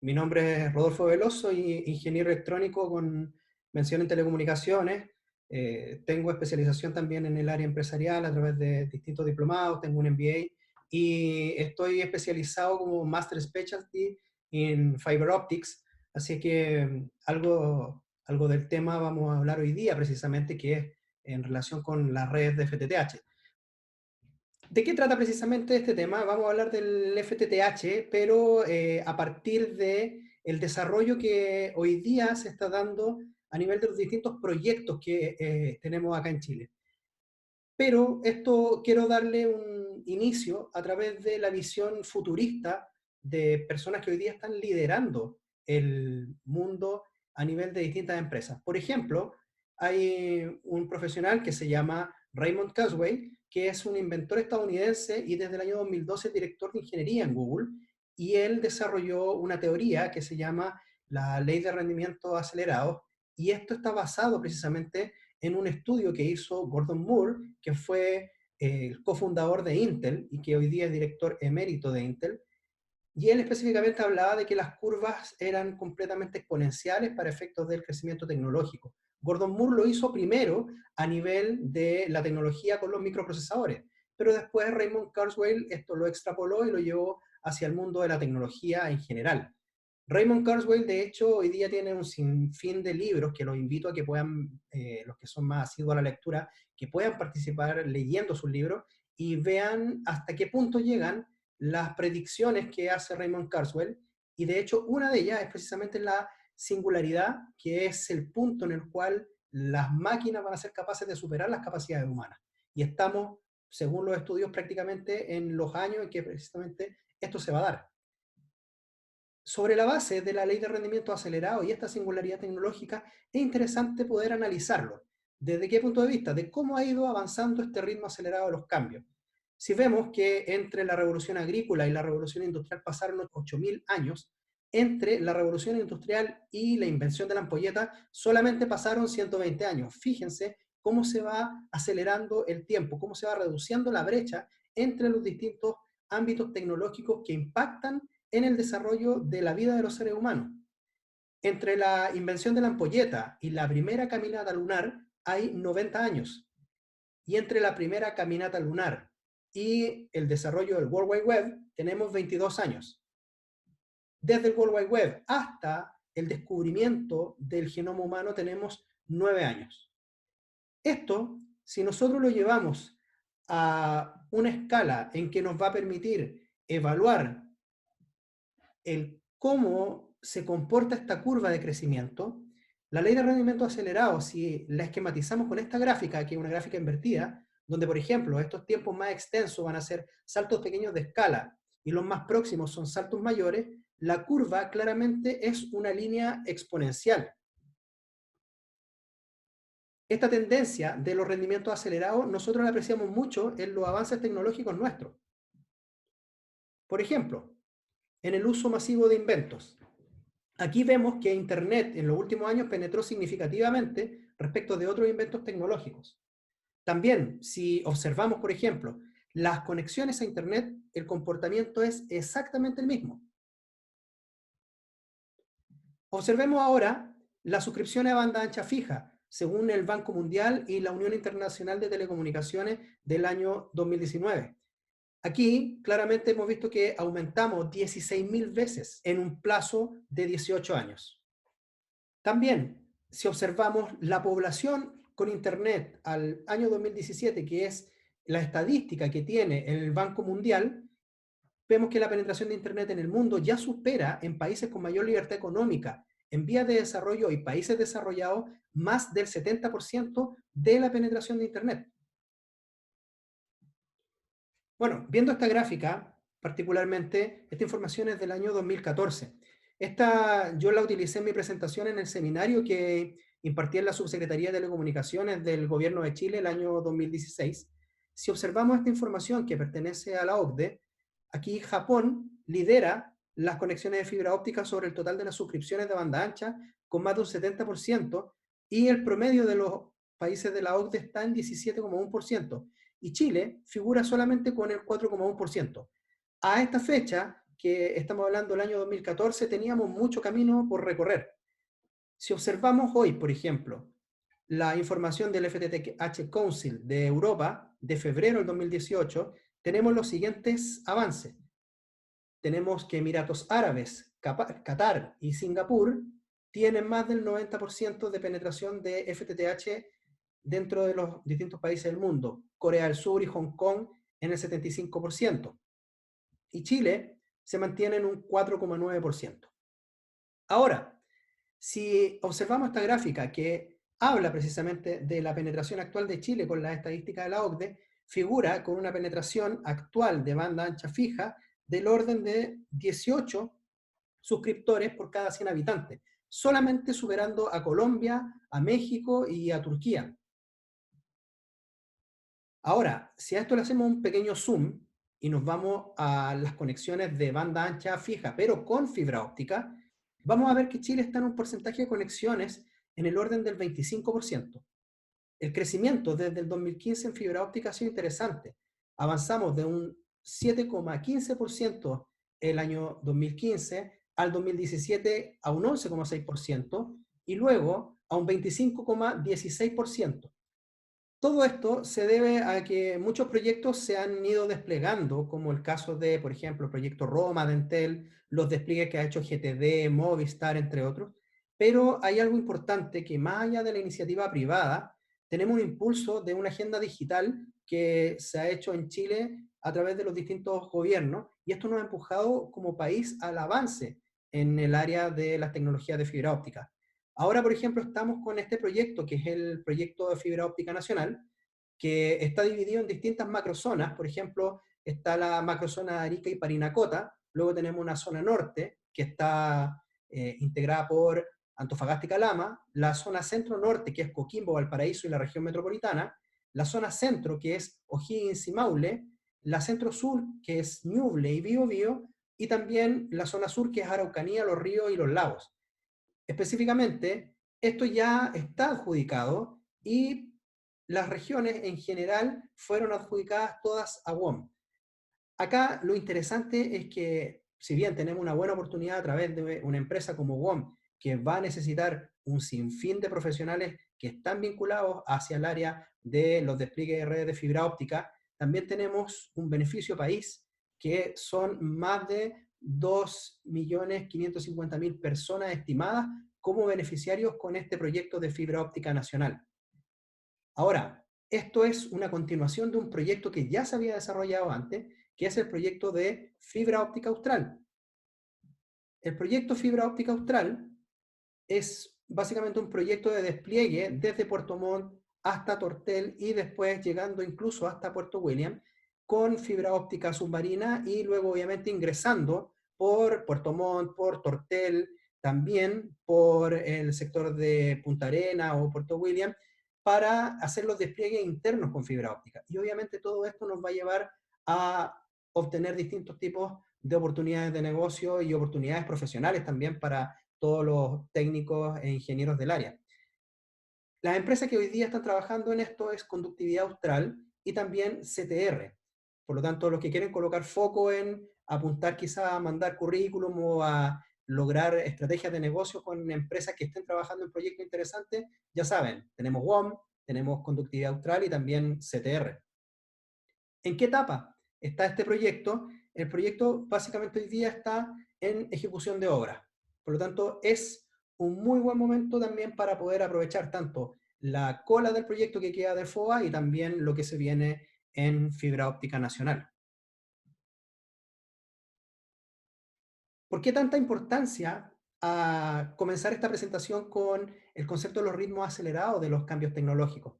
Mi nombre es Rodolfo Veloso, soy ingeniero electrónico con mención en telecomunicaciones. Tengo especialización también en el área empresarial a través de distintos diplomados, tengo un MBA y estoy especializado como Master Specialty en Fiber Optics. Así que algo del tema vamos a hablar hoy día precisamente, que es en relación con las redes de FTTH. ¿De qué trata precisamente este tema? Vamos a hablar del FTTH, pero a partir de el desarrollo que hoy día se está dando a nivel de los distintos proyectos que tenemos acá en Chile. Pero esto quiero darle un inicio a través de la visión futurista de personas que hoy día están liderando el mundo a nivel de distintas empresas. Por ejemplo, hay un profesional que se llama Raymond Kurzweil, que es un inventor estadounidense y desde el año 2012 es director de ingeniería en Google, y él desarrolló una teoría que se llama la ley de rendimiento acelerado, y esto está basado precisamente en un estudio que hizo Gordon Moore, que fue el cofundador de Intel y que hoy día es director emérito de Intel, y él específicamente hablaba de que las curvas eran completamente exponenciales para efectos del crecimiento tecnológico. Gordon Moore lo hizo primero a nivel de la tecnología con los microprocesadores, pero después Raymond Kurzweil esto lo extrapoló y lo llevó hacia el mundo de la tecnología en general. Raymond Kurzweil, de hecho, hoy día tiene un sinfín de libros que los invito a que puedan, los que son más asiduos a la lectura, que puedan participar leyendo sus libros y vean hasta qué punto llegan las predicciones que hace Raymond Kurzweil. Y de hecho, una de ellas es precisamente la singularidad, que es el punto en el cual las máquinas van a ser capaces de superar las capacidades humanas. Y estamos, según los estudios, prácticamente en los años en que precisamente esto se va a dar. Sobre la base de la ley de rendimiento acelerado y esta singularidad tecnológica, es interesante poder analizarlo. ¿Desde qué punto de vista? De cómo ha ido avanzando este ritmo acelerado de los cambios. Si vemos que entre la revolución agrícola y la revolución industrial pasaron 8.000 años, entre la revolución industrial y la invención de la ampolleta solamente pasaron 120 años. Fíjense cómo se va acelerando el tiempo, cómo se va reduciendo la brecha entre los distintos ámbitos tecnológicos que impactan en el desarrollo de la vida de los seres humanos. Entre la invención de la ampolleta y la primera caminata lunar hay 90 años. Y entre la primera caminata lunar y el desarrollo del World Wide Web tenemos 22 años. Desde el World Wide Web hasta el descubrimiento del genoma humano tenemos 9 años. Esto, si nosotros lo llevamos a una escala en que nos va a permitir evaluar el cómo se comporta esta curva de crecimiento, la ley de rendimiento acelerado, si la esquematizamos con esta gráfica, que es una gráfica invertida, donde, por ejemplo, estos tiempos más extensos van a ser saltos pequeños de escala y los más próximos son saltos mayores, la curva claramente es una línea exponencial. Esta tendencia de los rendimientos acelerados nosotros la apreciamos mucho en los avances tecnológicos nuestros. Por ejemplo, en el uso masivo de inventos. Aquí vemos que Internet en los últimos años penetró significativamente respecto de otros inventos tecnológicos. También, si observamos, por ejemplo, las conexiones a Internet, el comportamiento es exactamente el mismo. Observemos ahora las suscripciones a banda ancha fija, según el Banco Mundial y la Unión Internacional de Telecomunicaciones del año 2019. Aquí claramente hemos visto que aumentamos 16.000 veces en un plazo de 18 años. También, si observamos la población con Internet al año 2017, que es la estadística que tiene el Banco Mundial, vemos que la penetración de Internet en el mundo ya supera en países con mayor libertad económica, en vías de desarrollo y países desarrollados, más del 70% de la penetración de Internet. Bueno, viendo esta gráfica, particularmente, esta información es del año 2014. Esta yo la utilicé en mi presentación en el seminario que impartí en la Subsecretaría de Telecomunicaciones del Gobierno de Chile el año 2016. Si observamos esta información que pertenece a la OCDE, aquí Japón lidera las conexiones de fibra óptica sobre el total de las suscripciones de banda ancha con más de un 70%, y el promedio de los países de la OCDE está en 17,1%. Y Chile figura solamente con el 4,1%. A esta fecha, que estamos hablando del año 2014, teníamos mucho camino por recorrer. Si observamos hoy, por ejemplo, la información del FTTH Council de Europa de febrero del 2018, tenemos los siguientes avances. Tenemos que Emiratos Árabes, Qatar y Singapur tienen más del 90% de penetración de FTTH dentro de los distintos países del mundo. Corea del Sur y Hong Kong en el 75%. Y Chile se mantiene en un 4,9%. Ahora, si observamos esta gráfica que habla precisamente de la penetración actual de Chile con las estadísticas de la OCDE, figura con una penetración actual de banda ancha fija del orden de 18 suscriptores por cada 100 habitantes, solamente superando a Colombia, a México y a Turquía. Ahora, si a esto le hacemos un pequeño zoom y nos vamos a las conexiones de banda ancha fija, pero con fibra óptica, vamos a ver que Chile está en un porcentaje de conexiones en el orden del 25%. El crecimiento desde el 2015 en fibra óptica ha sido interesante. Avanzamos de un 7,15% el año 2015 al 2017 a un 11,6% y luego a un 25,16%. Todo esto se debe a que muchos proyectos se han ido desplegando, como el caso de, por ejemplo, el proyecto Roma de Entel, los despliegues que ha hecho GTD, Movistar, entre otros. Pero hay algo importante que más allá de la iniciativa privada, tenemos un impulso de una agenda digital que se ha hecho en Chile a través de los distintos gobiernos, y esto nos ha empujado como país al avance en el área de las tecnologías de fibra óptica. Ahora, por ejemplo, estamos con este proyecto, que es el proyecto de fibra óptica nacional, que está dividido en distintas macrozonas. Por ejemplo, está la macrozona de Arica y Parinacota, luego tenemos una zona norte, que está integrada por Antofagasta y Calama, la zona centro-norte, que es Coquimbo, Valparaíso y la región metropolitana, la zona centro, que es O'Higgins y Maule, la centro-sur, que es Ñuble y Biobío, y también la zona sur, que es Araucanía, Los Ríos y Los Lagos. Específicamente, esto ya está adjudicado y las regiones en general fueron adjudicadas todas a WOM. Acá lo interesante es que, si bien tenemos una buena oportunidad a través de una empresa como WOM, que va a necesitar un sinfín de profesionales que están vinculados hacia el área de los despliegues de redes de fibra óptica, también tenemos un beneficio país, que son más de 2.550.000 personas estimadas como beneficiarios con este proyecto de fibra óptica nacional. Ahora, esto es una continuación de un proyecto que ya se había desarrollado antes, que es el proyecto de fibra óptica austral. El proyecto fibra óptica austral es básicamente un proyecto de despliegue desde Puerto Montt hasta Tortel y después llegando incluso hasta Puerto William con fibra óptica submarina y luego obviamente ingresando por Puerto Montt, por Tortel, también por el sector de Punta Arenas o Puerto William para hacer los despliegues internos con fibra óptica. Y obviamente todo esto nos va a llevar a obtener distintos tipos de oportunidades de negocio y oportunidades profesionales también para todos los técnicos e ingenieros del área. Las empresas que hoy día están trabajando en esto es Conductividad Austral y también CTR. Por lo tanto, los que quieren colocar foco en apuntar quizá a mandar currículum o a lograr estrategias de negocio con empresas que estén trabajando en proyectos interesantes, ya saben, tenemos WOM, tenemos Conductividad Austral y también CTR. ¿En qué etapa está este proyecto? El proyecto básicamente hoy día está en ejecución de obra. Por lo tanto, es un muy buen momento también para poder aprovechar tanto la cola del proyecto que queda de FOA y también lo que se viene en fibra óptica nacional. ¿Por qué tanta importancia a comenzar esta presentación con el concepto de los ritmos acelerados de los cambios tecnológicos?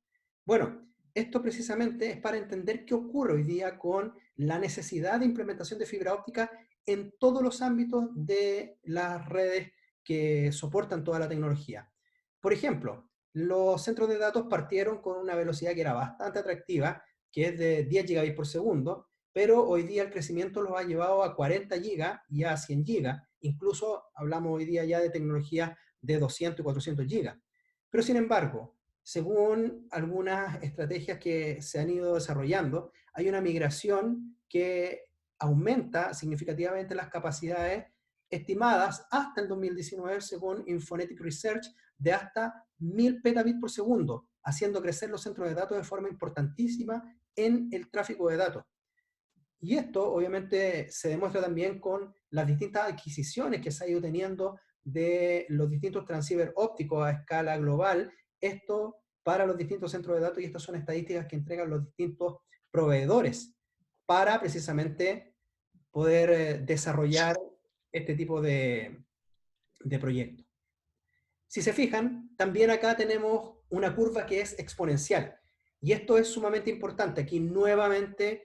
Bueno, esto precisamente es para entender qué ocurre hoy día con la necesidad de implementación de fibra óptica en todos los ámbitos de las redes que soportan toda la tecnología. Por ejemplo, los centros de datos partieron con una velocidad que era bastante atractiva, que es de 10 gigabits por segundo, pero hoy día el crecimiento los ha llevado a 40 gigas y a 100 gigas, incluso hablamos hoy día ya de tecnologías de 200 y 400 gigas. Pero sin embargo, según algunas estrategias que se han ido desarrollando, hay una migración que aumenta significativamente las capacidades estimadas hasta el 2019, según Infonetic Research, de hasta 1000 petabits por segundo, haciendo crecer los centros de datos de forma importantísima en el tráfico de datos. Y esto obviamente se demuestra también con las distintas adquisiciones que se ha ido teniendo de los distintos transceivers ópticos a escala global, esto para los distintos centros de datos, y estas son estadísticas que entregan los distintos proveedores para precisamente poder desarrollar este tipo de proyectos. Si se fijan, también acá tenemos una curva que es exponencial. Y esto es sumamente importante. Aquí nuevamente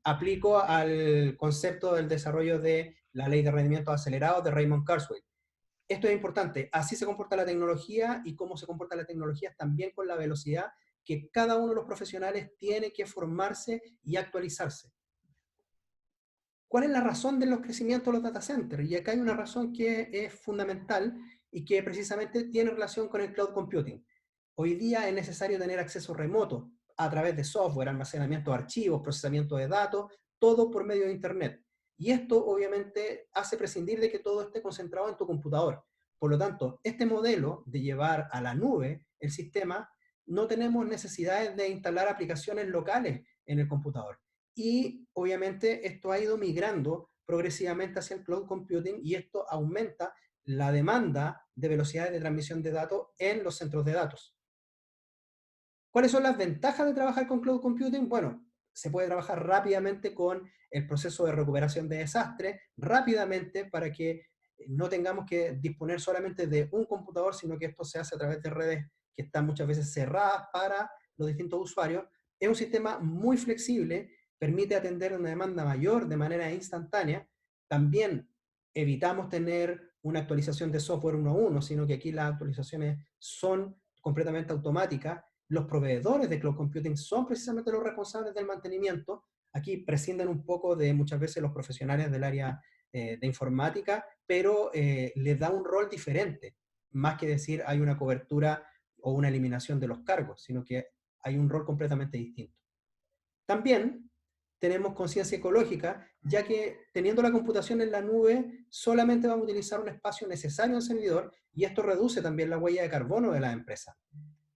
aplico al concepto del desarrollo de la ley de rendimientos acelerados de Raymond Kurzweil. Esto es importante. Así se comporta la tecnología, y cómo se comporta la tecnología también con la velocidad que cada uno de los profesionales tiene que formarse y actualizarse. ¿Cuál es la razón de los crecimientos de los data centers? Y acá hay una razón que es fundamental y que precisamente tiene relación con el cloud computing. Hoy día es necesario tener acceso remoto a través de software, almacenamiento de archivos, procesamiento de datos, todo por medio de Internet. Y esto obviamente hace prescindir de que todo esté concentrado en tu computador. Por lo tanto, este modelo de llevar a la nube el sistema, no tenemos necesidades de instalar aplicaciones locales en el computador. Y obviamente esto ha ido migrando progresivamente hacia el cloud computing, y esto aumenta la demanda de velocidades de transmisión de datos en los centros de datos. ¿Cuáles son las ventajas de trabajar con cloud computing? Bueno, se puede trabajar rápidamente con el proceso de recuperación de desastres, rápidamente, para que no tengamos que disponer solamente de un computador, sino que esto se hace a través de redes que están muchas veces cerradas para los distintos usuarios. Es un sistema muy flexible, permite atender una demanda mayor de manera instantánea. También evitamos tener una actualización de software uno a uno, sino que aquí las actualizaciones son completamente automáticas. Los proveedores de cloud computing son precisamente los responsables del mantenimiento. Aquí prescinden un poco de muchas veces los profesionales del área de informática, pero les da un rol diferente, más que decir hay una cobertura o una eliminación de los cargos, sino que hay un rol completamente distinto. También tenemos conciencia ecológica, ya que teniendo la computación en la nube, solamente vamos a utilizar un espacio necesario en el servidor, y esto reduce también la huella de carbono de la empresa.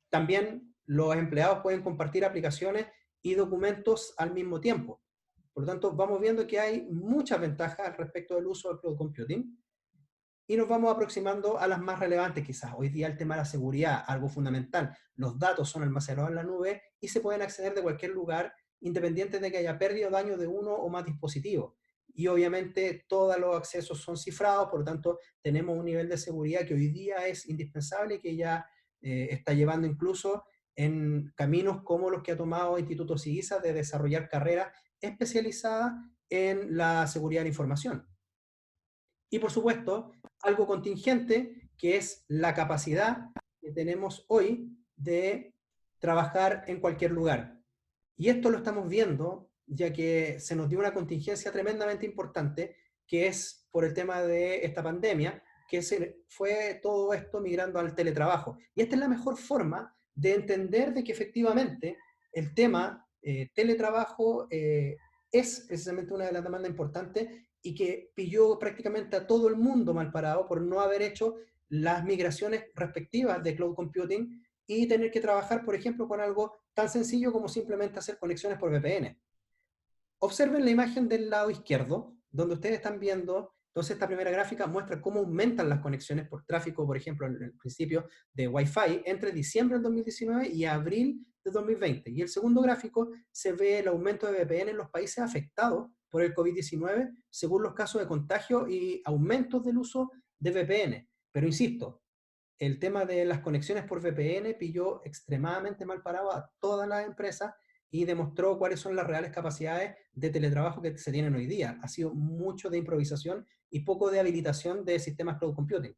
También los empleados pueden compartir aplicaciones y documentos al mismo tiempo. Por lo tanto, vamos viendo que hay muchas ventajas respecto del uso del cloud computing, y nos vamos aproximando a las más relevantes quizás. Hoy día el tema de la seguridad, algo fundamental. Los datos son almacenados en la nube y se pueden acceder de cualquier lugar, independiente de que haya pérdida o daño de uno o más dispositivos. Y obviamente todos los accesos son cifrados, por lo tanto tenemos un nivel de seguridad que hoy día es indispensable y que ya está llevando incluso en caminos como los que ha tomado Instituto SIGISA de desarrollar carreras especializadas en la seguridad de la información. Y por supuesto, algo contingente, que es la capacidad que tenemos hoy de trabajar en cualquier lugar. Y esto lo estamos viendo, ya que se nos dio una contingencia tremendamente importante, que es por el tema de esta pandemia, que se fue todo esto migrando al teletrabajo. Y esta es la mejor forma de entender de que efectivamente el tema teletrabajo es precisamente una de las demandas importantes, y que pilló prácticamente a todo el mundo mal parado por no haber hecho las migraciones respectivas de cloud computing y tener que trabajar, por ejemplo, con algo tan sencillo como simplemente hacer conexiones por VPN. Observen la imagen del lado izquierdo, donde ustedes están viendo. Entonces, esta primera gráfica muestra cómo aumentan las conexiones por tráfico, por ejemplo, en el principio de Wi-Fi, entre diciembre del 2019 y abril de 2020. Y el segundo gráfico se ve el aumento de VPN en los países afectados por el COVID-19, según los casos de contagio y aumentos del uso de VPN. Pero insisto, el tema de las conexiones por VPN pilló extremadamente mal parado a todas las empresas y demostró cuáles son las reales capacidades de teletrabajo que se tienen hoy día. Ha sido mucho de improvisación y poco de habilitación de sistemas cloud computing.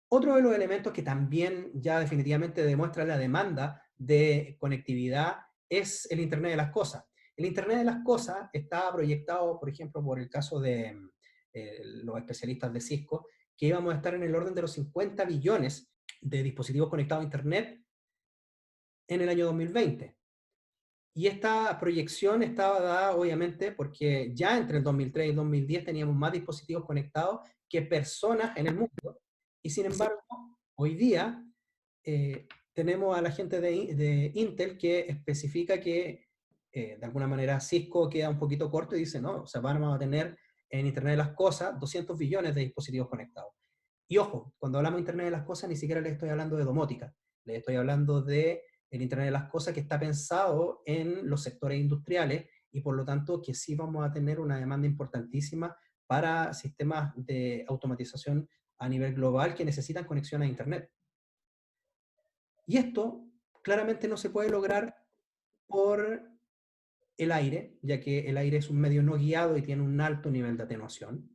Otro de los elementos que también ya definitivamente demuestra la demanda de conectividad es el Internet de las Cosas. El Internet de las Cosas está proyectado, por ejemplo, por el caso de los especialistas de Cisco, que íbamos a estar en el orden de los 50 billones de dispositivos conectados a Internet en el año 2020. Y esta proyección estaba dada, obviamente, porque ya entre el 2003 y el 2010 teníamos más dispositivos conectados que personas en el mundo. Y sin embargo, hoy día tenemos a la gente de Intel que especifica que, de alguna manera, Cisco queda un poquito corto y dice, no, o sea, vamos a tener en Internet de las Cosas 200 billones de dispositivos conectados. Y ojo, cuando hablamos de Internet de las Cosas, ni siquiera les estoy hablando de domótica, les estoy hablando de el Internet de las Cosas que está pensado en los sectores industriales y por lo tanto que sí vamos a tener una demanda importantísima para sistemas de automatización a nivel global que necesitan conexión a Internet. Y esto claramente no se puede lograr por el aire, ya que el aire es un medio no guiado y tiene un alto nivel de atenuación.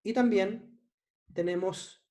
Y también tenemos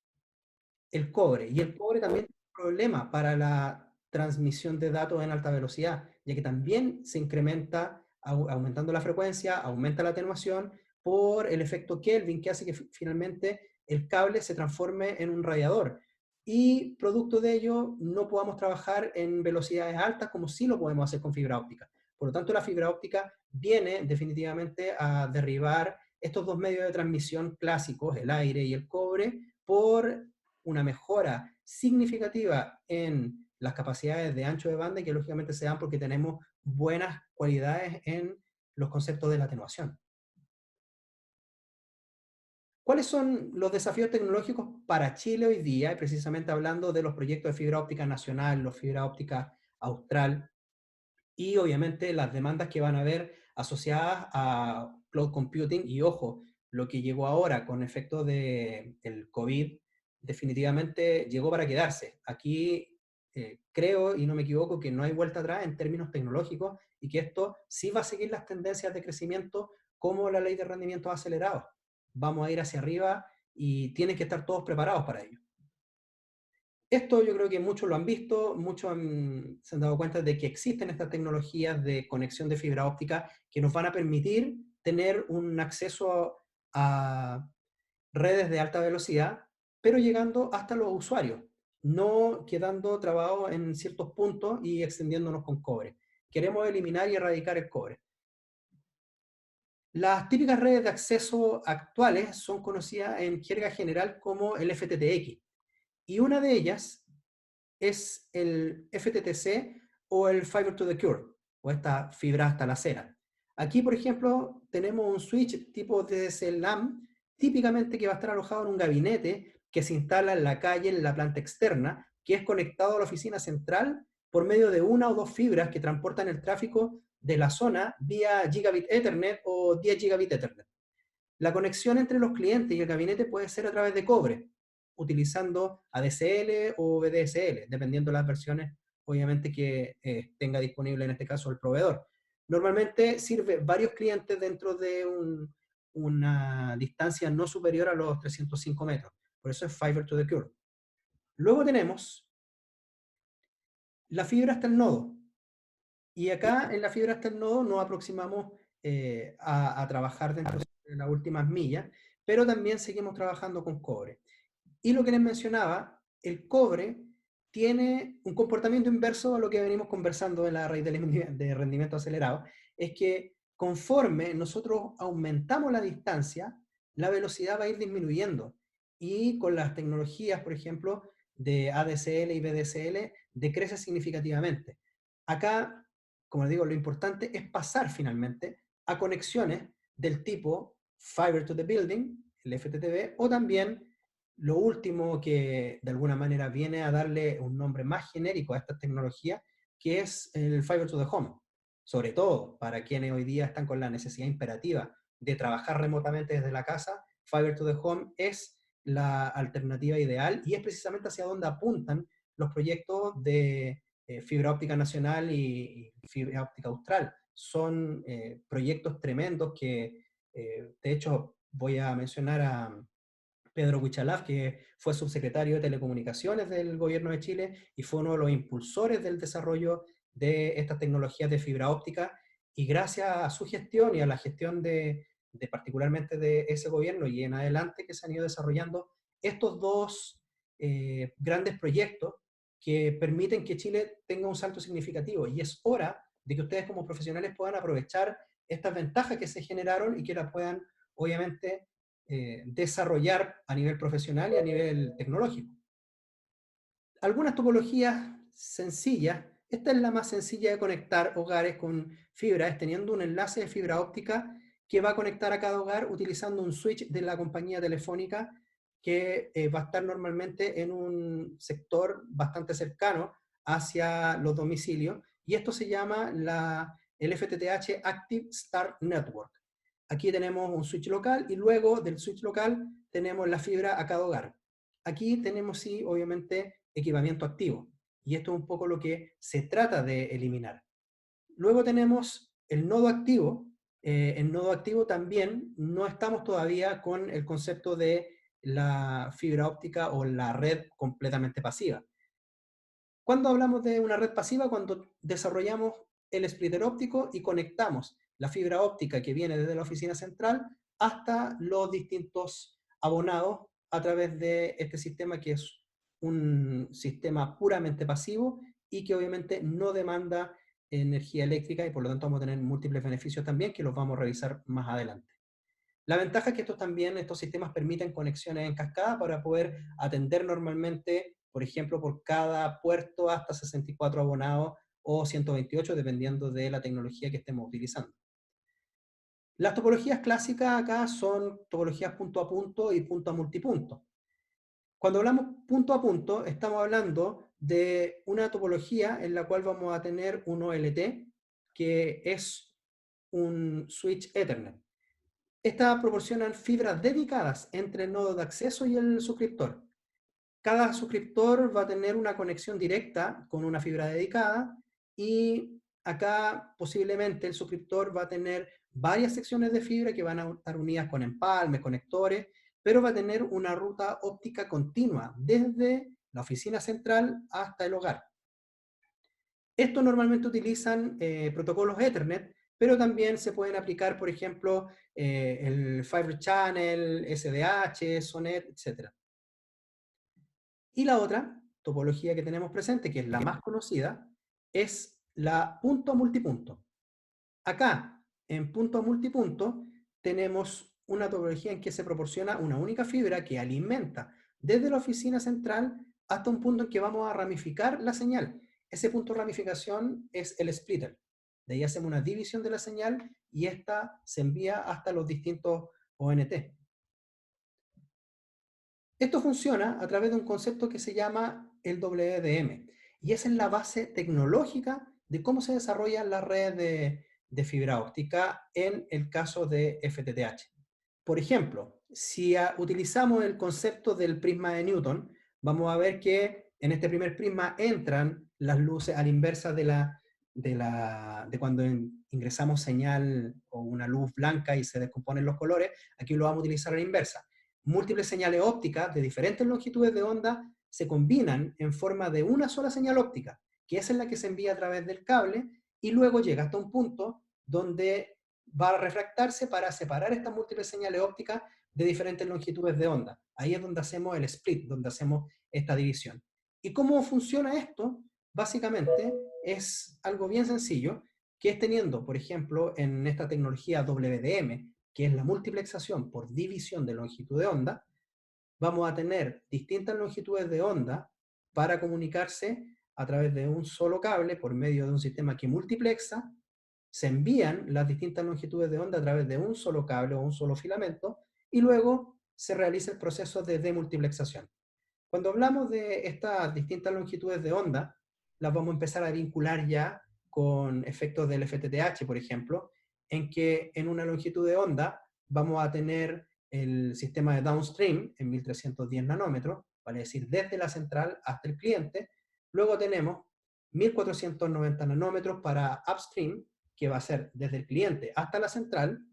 el cobre, y el cobre también es un problema para la transmisión de datos en alta velocidad, ya que también se incrementa aumentando la frecuencia, aumenta la atenuación por el efecto Kelvin, que hace que finalmente el cable se transforme en un radiador. Y producto de ello, no podamos trabajar en velocidades altas como sí lo podemos hacer con fibra óptica. Por lo tanto, la fibra óptica viene definitivamente a derribar estos dos medios de transmisión clásicos, el aire y el cobre, por una mejora significativa en las capacidades de ancho de banda y que lógicamente se dan porque tenemos buenas cualidades en los conceptos de la atenuación. ¿Cuáles son los desafíos tecnológicos para Chile hoy día? Y precisamente hablando de los proyectos de fibra óptica nacional, los fibra óptica austral, y obviamente las demandas que van a haber asociadas a cloud computing. Y ojo, lo que llegó ahora con efecto del COVID definitivamente llegó para quedarse. Aquí creo, y no me equivoco, que no hay vuelta atrás en términos tecnológicos y que esto sí va a seguir las tendencias de crecimiento como la ley de rendimientos acelerados. Vamos a ir hacia arriba y tienen que estar todos preparados para ello. Esto yo creo que muchos lo han visto, muchos se han dado cuenta de que existen estas tecnologías de conexión de fibra óptica que nos van a permitir tener un acceso a redes de alta velocidad, pero llegando hasta los usuarios, no quedando trabados en ciertos puntos y extendiéndonos con cobre. Queremos eliminar y erradicar el cobre. Las típicas redes de acceso actuales son conocidas en jerga general como el FTTX, y una de ellas es el FTTC o el Fiber to the Curb, o esta fibra hasta la acera. Aquí, por ejemplo, tenemos un switch tipo DSL-LAN, típicamente que va a estar alojado en un gabinete que se instala en la calle, en la planta externa, que es conectado a la oficina central por medio de una o dos fibras que transportan el tráfico de la zona vía Gigabit Ethernet o 10 Gigabit Ethernet. La conexión entre los clientes y el gabinete puede ser a través de cobre, utilizando ADSL o VDSL, dependiendo de las versiones, obviamente, que tenga disponible en este caso el proveedor. Normalmente sirve varios clientes dentro de una distancia no superior a los 305 metros. Por eso es Fiber to the Curb. Luego tenemos la fibra hasta el nodo. Y acá en la fibra hasta el nodo nos aproximamos a trabajar dentro de las últimas millas, pero también seguimos trabajando con cobre. Y lo que les mencionaba, el cobre tiene un comportamiento inverso a lo que venimos conversando en la raíz de rendimiento acelerado, es que conforme nosotros aumentamos la distancia, la velocidad va a ir disminuyendo. Y con las tecnologías, por ejemplo, de ADSL y VDSL, decrece significativamente. Acá, como les digo, lo importante es pasar finalmente a conexiones del tipo Fiber to the Building, el FTTB, o también lo último que de alguna manera viene a darle un nombre más genérico a esta tecnología, que es el Fiber to the Home. Sobre todo para quienes hoy día están con la necesidad imperativa de trabajar remotamente desde la casa, Fiber to the Home es la alternativa ideal y es precisamente hacia donde apuntan los proyectos de fibra óptica nacional y fibra óptica austral. Son proyectos tremendos que, de hecho, voy a mencionar a Pedro Huichalaf, que fue subsecretario de Telecomunicaciones del Gobierno de Chile y fue uno de los impulsores del desarrollo de estas tecnologías de fibra óptica, y gracias a su gestión y a la gestión de particularmente de ese gobierno y en adelante que se han ido desarrollando estos dos grandes proyectos que permiten que Chile tenga un salto significativo, y es hora de que ustedes como profesionales puedan aprovechar estas ventajas que se generaron y que las puedan, obviamente, desarrollar a nivel profesional y a nivel tecnológico. Algunas topologías sencillas, esta es la más sencilla de conectar hogares con fibra, es teniendo un enlace de fibra óptica que va a conectar a cada hogar utilizando un switch de la compañía telefónica que va a estar normalmente en un sector bastante cercano hacia los domicilios, y esto se llama el FTTH Active Start Network. Aquí tenemos un switch local y luego del switch local tenemos la fibra a cada hogar. Aquí tenemos, sí, obviamente, equipamiento activo, y esto es un poco lo que se trata de eliminar. Luego tenemos el nodo activo. El nodo activo también no estamos todavía con el concepto de la fibra óptica o la red completamente pasiva. ¿Cuándo hablamos de una red pasiva? Cuando desarrollamos el splitter óptico y conectamos la fibra óptica que viene desde la oficina central hasta los distintos abonados a través de este sistema, que es un sistema puramente pasivo y que obviamente no demanda energía eléctrica, y por lo tanto vamos a tener múltiples beneficios también que los vamos a revisar más adelante. La ventaja es que estos sistemas permiten conexiones en cascada para poder atender normalmente, por ejemplo, por cada puerto hasta 64 abonados o 128, dependiendo de la tecnología que estemos utilizando. Las topologías clásicas acá son topologías punto a punto y punto a multipunto. Cuando hablamos punto a punto, estamos hablando de una topología en la cual vamos a tener un OLT, que es un switch Ethernet. Estas proporcionan fibras dedicadas entre el nodo de acceso y el suscriptor. Cada suscriptor va a tener una conexión directa con una fibra dedicada, y acá posiblemente el suscriptor va a tener varias secciones de fibra que van a estar unidas con empalmes, conectores, pero va a tener una ruta óptica continua desde la oficina central hasta el hogar. Esto normalmente utilizan protocolos Ethernet, pero también se pueden aplicar, por ejemplo, el Fibre Channel, SDH, SONET, etc. Y la otra topología que tenemos presente, que es la más conocida, es la punto a multipunto. Acá, en punto a multipunto, tenemos una topología en que se proporciona una única fibra que alimenta desde la oficina central hasta un punto en que vamos a ramificar la señal. Ese punto de ramificación es el splitter. De ahí hacemos una división de la señal y esta se envía hasta los distintos ONT. Esto funciona a través de un concepto que se llama el WDM, y esa es la base tecnológica de cómo se desarrollan las redes de fibra óptica en el caso de FTTH. Por ejemplo, si utilizamos el concepto del prisma de Newton, vamos a ver que en este primer prisma entran las luces a la inversa de cuando ingresamos señal o una luz blanca y se descomponen los colores. Aquí lo vamos a utilizar a la inversa. Múltiples señales ópticas de diferentes longitudes de onda se combinan en forma de una sola señal óptica, que esa es la que se envía a través del cable y luego llega hasta un punto donde va a refractarse para separar estas múltiples señales ópticas de diferentes longitudes de onda. Ahí es donde hacemos el split, donde hacemos esta división. ¿Y cómo funciona esto? Básicamente es algo bien sencillo, que es teniendo, por ejemplo, en esta tecnología WDM, que es la multiplexación por división de longitud de onda, vamos a tener distintas longitudes de onda para comunicarse a través de un solo cable por medio de un sistema que multiplexa. Se envían las distintas longitudes de onda a través de un solo cable o un solo filamento, y luego se realiza el proceso de demultiplexación. Cuando hablamos de estas distintas longitudes de onda, las vamos a empezar a vincular ya con efectos del FTTH, por ejemplo, en que en una longitud de onda vamos a tener el sistema de downstream en 1310 nanómetros, vale decir, desde la central hasta el cliente. Luego tenemos 1490 nanómetros para upstream, que va a ser desde el cliente hasta la central,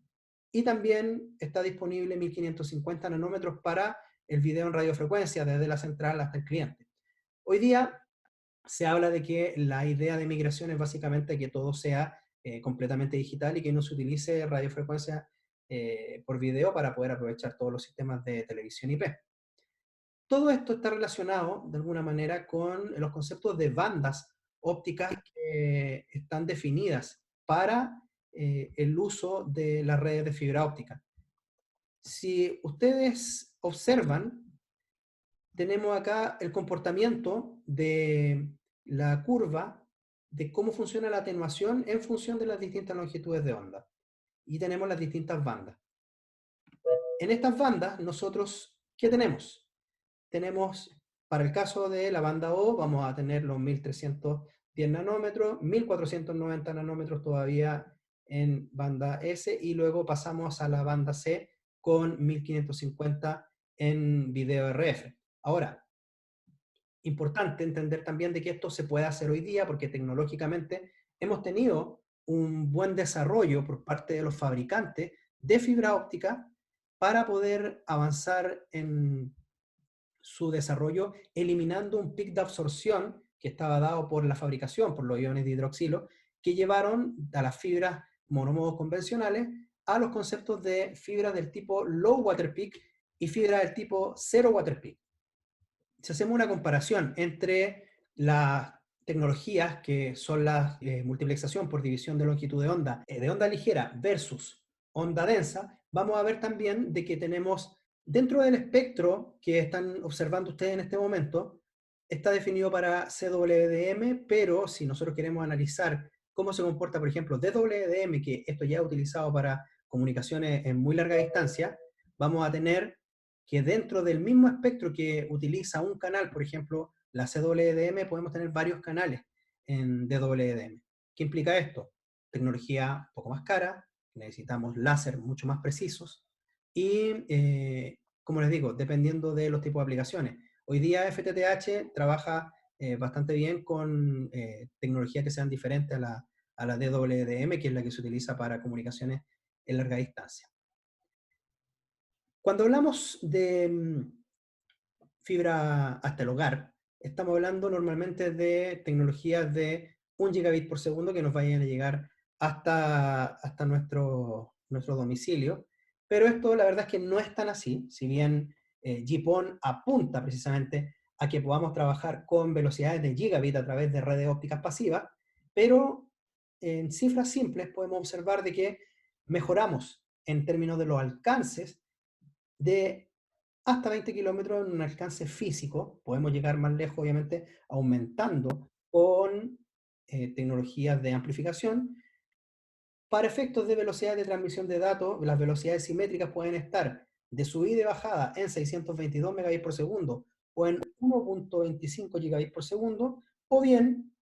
y también está disponible 1550 nanómetros para el video en radiofrecuencia desde la central hasta el cliente. Hoy día se habla de que la idea de migración es básicamente que todo sea completamente digital y que no se utilice radiofrecuencia por video para poder aprovechar todos los sistemas de televisión IP. Todo esto está relacionado de alguna manera con los conceptos de bandas ópticas que están definidas para el uso de las redes de fibra óptica. Si ustedes observan, tenemos acá el comportamiento de la curva de cómo funciona la atenuación en función de las distintas longitudes de onda. Y tenemos las distintas bandas. En estas bandas, nosotros, ¿qué tenemos? Tenemos, para el caso de la banda O, vamos a tener los 1310 nanómetros, 1490 nanómetros todavía en banda S, y luego pasamos a la banda C con 1550 en video RF. Ahora, importante entender también de que esto se puede hacer hoy día porque tecnológicamente hemos tenido un buen desarrollo por parte de los fabricantes de fibra óptica para poder avanzar en su desarrollo eliminando un pic de absorción que estaba dado por la fabricación, por los iones de hidroxilo, que llevaron a las fibras monomodos convencionales a los conceptos de fibras del tipo low water peak y fibras del tipo zero water peak. Si hacemos una comparación entre las tecnologías que son la multiplexación por división de longitud de onda ligera versus onda densa, vamos a ver también de que tenemos dentro del espectro que están observando ustedes en este momento, está definido para CWDM, pero si nosotros queremos analizar cómo se comporta, por ejemplo, DWDM, que esto ya es utilizado para comunicaciones en muy larga distancia, vamos a tener que dentro del mismo espectro que utiliza un canal, por ejemplo, la CWDM, podemos tener varios canales en DWDM. ¿Qué implica esto? Tecnología un poco más cara, necesitamos láser mucho más precisos y, como les digo, dependiendo de los tipos de aplicaciones. Hoy día FTTH trabaja bastante bien con tecnologías que sean diferentes a la DWDM, que es la que se utiliza para comunicaciones en larga distancia. Cuando hablamos de fibra hasta el hogar, estamos hablando normalmente de tecnologías de 1 gigabit por segundo que nos vayan a llegar hasta nuestro domicilio, pero esto la verdad es que no es tan así, si bien GPON apunta precisamente a que podamos trabajar con velocidades de gigabit a través de redes ópticas pasivas, pero en cifras simples podemos observar de que mejoramos en términos de los alcances de hasta 20 kilómetros en un alcance físico. Podemos llegar más lejos, obviamente, aumentando con tecnologías de amplificación. Para efectos de velocidad de transmisión de datos, las velocidades simétricas pueden estar de subida y de bajada en 622 megabits por segundo o en 1.25 gigabits por segundo, o bien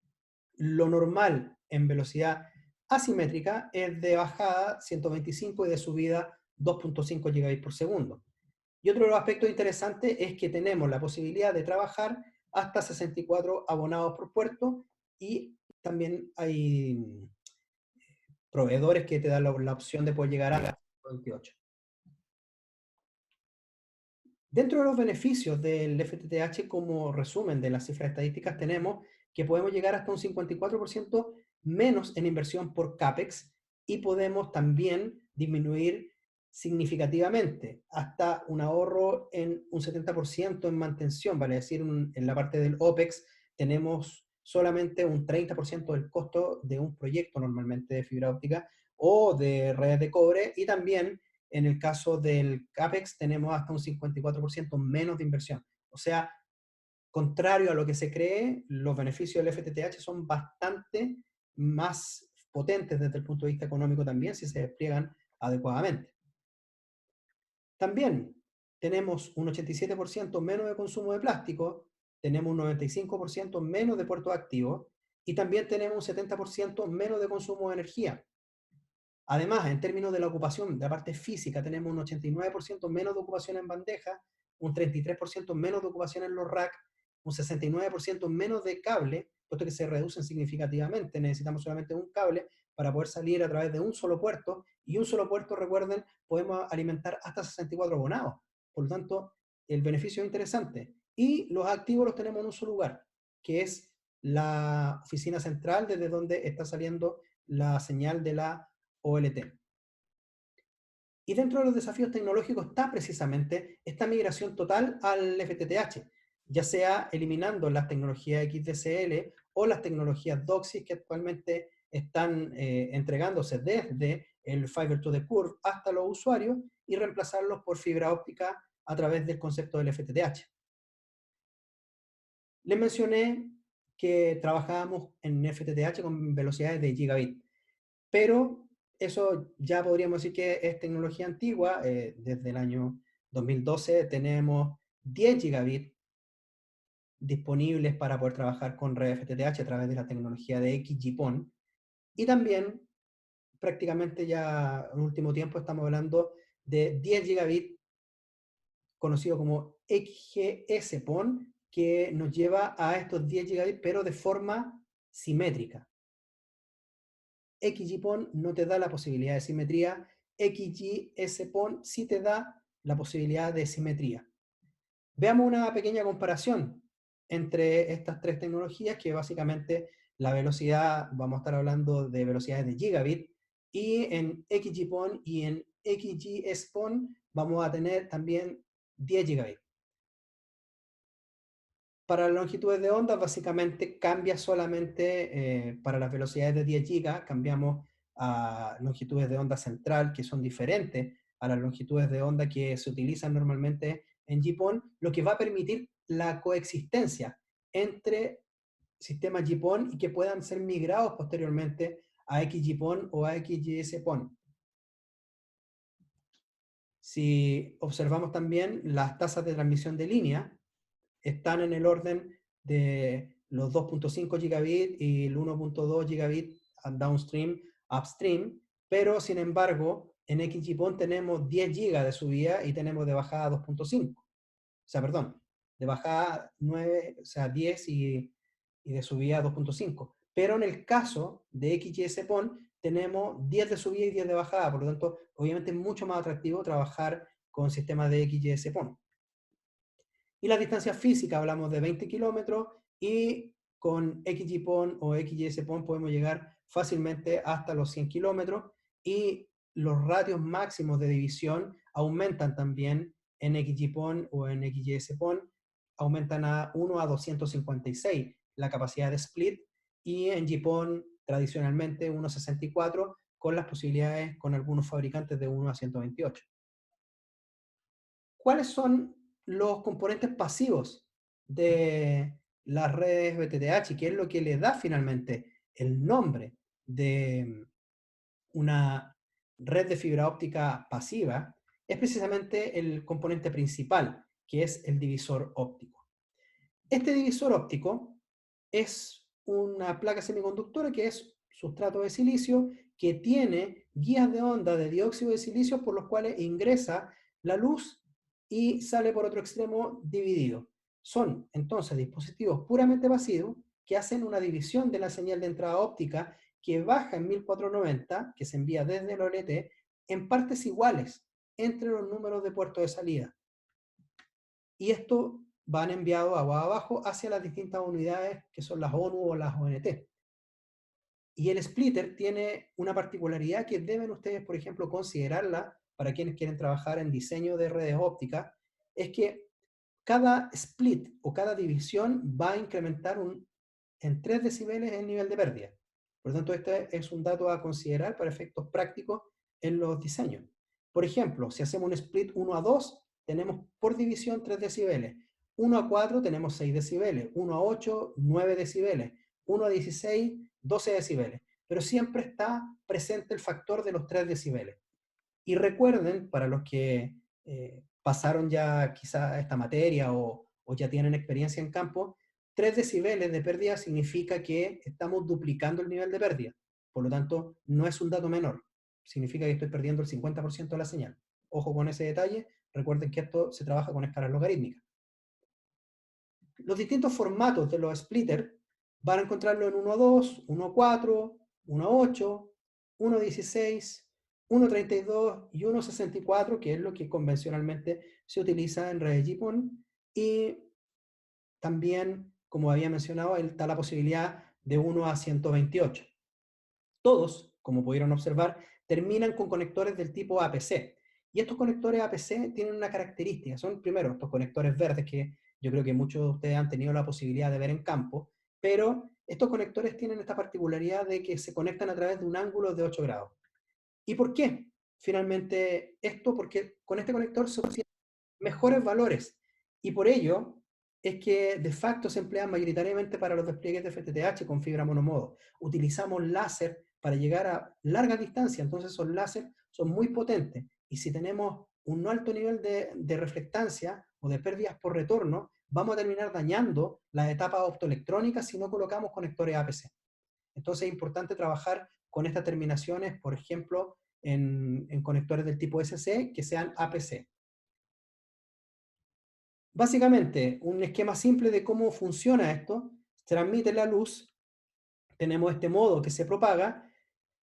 lo normal en velocidad asimétrica es de bajada 125 y de subida 2.5 gigabits por segundo. Y otro de los aspectos interesantes es que tenemos la posibilidad de trabajar hasta 64 abonados por puerto y también hay proveedores que te dan la opción de poder llegar a 28. Dentro de los beneficios del FTTH, como resumen de las cifras estadísticas, tenemos que podemos llegar hasta un 54% menos en inversión por CAPEX y podemos también disminuir significativamente hasta un ahorro en un 70% en mantención, vale decir, en la parte del OPEX tenemos solamente un 30% del costo de un proyecto normalmente de fibra óptica o de redes de cobre, y también en el caso del CAPEX tenemos hasta un 54% menos de inversión. O sea, contrario a lo que se cree, los beneficios del FTTH son bastante más potentes desde el punto de vista económico también si se despliegan adecuadamente. También tenemos un 87% menos de consumo de plástico, tenemos un 95% menos de puertos activos y también tenemos un 70% menos de consumo de energía. Además, en términos de la ocupación, de la parte física, tenemos un 89% menos de ocupación en bandeja, un 33% menos de ocupación en los racks, un 69% menos de cable, puesto que se reducen significativamente. Necesitamos solamente un cable para poder salir a través de un solo puerto, y un solo puerto, recuerden, podemos alimentar hasta 64 abonados. Por lo tanto, el beneficio es interesante. Y los activos los tenemos en un solo lugar, que es la oficina central desde donde está saliendo la señal de la OLT. Y dentro de los desafíos tecnológicos está precisamente esta migración total al FTTH, ya sea eliminando las tecnologías XDSL o las tecnologías DOCSIS que actualmente están entregándose desde el Fiber to the Curve hasta los usuarios y reemplazarlos por fibra óptica a través del concepto del FTTH. Les mencioné que trabajábamos en FTTH con velocidades de gigabit, pero eso ya podríamos decir que es tecnología antigua. Desde el año 2012 tenemos 10 gigabits disponibles para poder trabajar con red FTTH a través de la tecnología de XGPON, y también prácticamente ya en último tiempo estamos hablando de 10 gigabits conocido como XGS-PON, que nos lleva a estos 10 gigabits, pero de forma simétrica. XGPON no te da la posibilidad de simetría, XGS-PON sí te da la posibilidad de simetría. Veamos una pequeña comparación entre estas tres tecnologías, que básicamente la velocidad, vamos a estar hablando de velocidades de gigabit, y en XGPON y en XGS-PON vamos a tener también 10 gigabits. Para las longitudes de onda, básicamente cambia solamente para las velocidades de 10 GB, cambiamos a longitudes de onda central que son diferentes a las longitudes de onda que se utilizan normalmente en GPON, lo que va a permitir la coexistencia entre sistemas GPON y que puedan ser migrados posteriormente a XGPON o a XGS-PON. Si observamos también las tasas de transmisión de línea, están en el orden de los 2.5 gigabit y el 1.2 gigabit downstream, upstream, pero sin embargo en XGPON tenemos 10 gigas de subida y tenemos de bajada 2.5. O sea, perdón, de bajada 9, o sea, 10 y de subida 2.5. Pero en el caso de XGS-PON tenemos 10 de subida y 10 de bajada, por lo tanto, obviamente es mucho más atractivo trabajar con sistemas de XGS-PON. Y las distancias físicas, hablamos de 20 kilómetros, y con XGPON o XGS-PON podemos llegar fácilmente hasta los 100 kilómetros, y los ratios máximos de división aumentan también en XGPON o en XGS-PON, aumentan a 1 a 256 la capacidad de split, y en GPON tradicionalmente 1.64, con las posibilidades con algunos fabricantes de 1 a 128. ¿Cuáles son los componentes pasivos de las redes BTTH? ¿Qué es lo que le da finalmente el nombre de una red de fibra óptica pasiva? Es precisamente el componente principal, que es el divisor óptico. Este divisor óptico es una placa semiconductora que es sustrato de silicio, que tiene guías de onda de dióxido de silicio por los cuales ingresa la luz y sale por otro extremo dividido. Son entonces dispositivos puramente pasivos que hacen una división de la señal de entrada óptica que baja en 1490, que se envía desde el OLT, en partes iguales entre los números de puertos de salida. Y esto van enviados agua abajo hacia las distintas unidades que son las ONU o las ONT. Y el splitter tiene una particularidad que deben ustedes, por ejemplo, considerarla para quienes quieren trabajar en diseño de redes ópticas, es que cada split o cada división va a incrementar en 3 decibeles el nivel de pérdida. Por lo tanto, este es un dato a considerar para efectos prácticos en los diseños. Por ejemplo, si hacemos un split 1 a 2, tenemos por división 3 decibeles. 1 a 4 tenemos 6 decibeles. 1 a 8, 9 decibeles. 1 a 16, 12 decibeles. Pero siempre está presente el factor de los 3 decibeles. Y recuerden, para los que pasaron ya quizá esta materia o ya tienen experiencia en campo, 3 decibeles de pérdida significa que estamos duplicando el nivel de pérdida. Por lo tanto, no es un dato menor. Significa que estoy perdiendo el 50% de la señal. Ojo con ese detalle. Recuerden que esto se trabaja con escalas logarítmicas. Los distintos formatos de los splitters van a encontrarlo en 1.2, 1.4, 1.8, 1.16, 1.32 y 1.64, que es lo que convencionalmente se utiliza en redes GPON. Y también, como había mencionado, está la posibilidad de 1 a 128. Todos, como pudieron observar, terminan con conectores del tipo APC. Y estos conectores APC tienen una característica. Son, primero, estos conectores verdes que yo creo que muchos de ustedes han tenido la posibilidad de ver en campo, pero estos conectores tienen esta particularidad de que se conectan a través de un ángulo de 8 grados. ¿Y por qué? Finalmente esto, porque con este conector se obtienen mejores valores. Y por ello es que de facto se emplean mayoritariamente para los despliegues de FTTH con fibra monomodo. Utilizamos láser para llegar a largas distancias, entonces esos láser son muy potentes. Y si tenemos un alto nivel de reflectancia o de pérdidas por retorno, vamos a terminar dañando las etapas optoelectrónicas si no colocamos conectores APC. Entonces es importante trabajar con estas terminaciones, por ejemplo, en conectores del tipo SC que sean APC. Básicamente, un esquema simple de cómo funciona esto: transmite la luz, tenemos este modo que se propaga.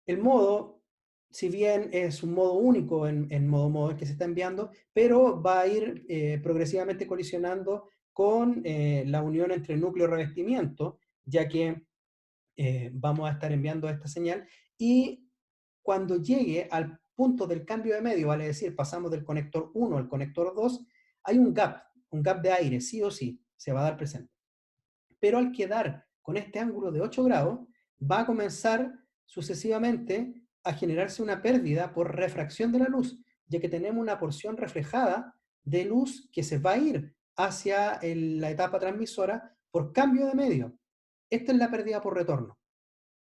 El modo, si bien es un modo único en modo modem que se está enviando, pero va a ir progresivamente colisionando con la unión entre núcleo y revestimiento, ya que vamos a estar enviando esta señal, y cuando llegue al punto del cambio de medio, vale decir, pasamos del conector 1 al conector 2, hay un gap de aire, sí o sí, se va a dar presente. Pero al quedar con este ángulo de 8 grados, va a comenzar sucesivamente a generarse una pérdida por refracción de la luz, ya que tenemos una porción reflejada de luz que se va a ir hacia la etapa transmisora por cambio de medio. Esta es la pérdida por retorno.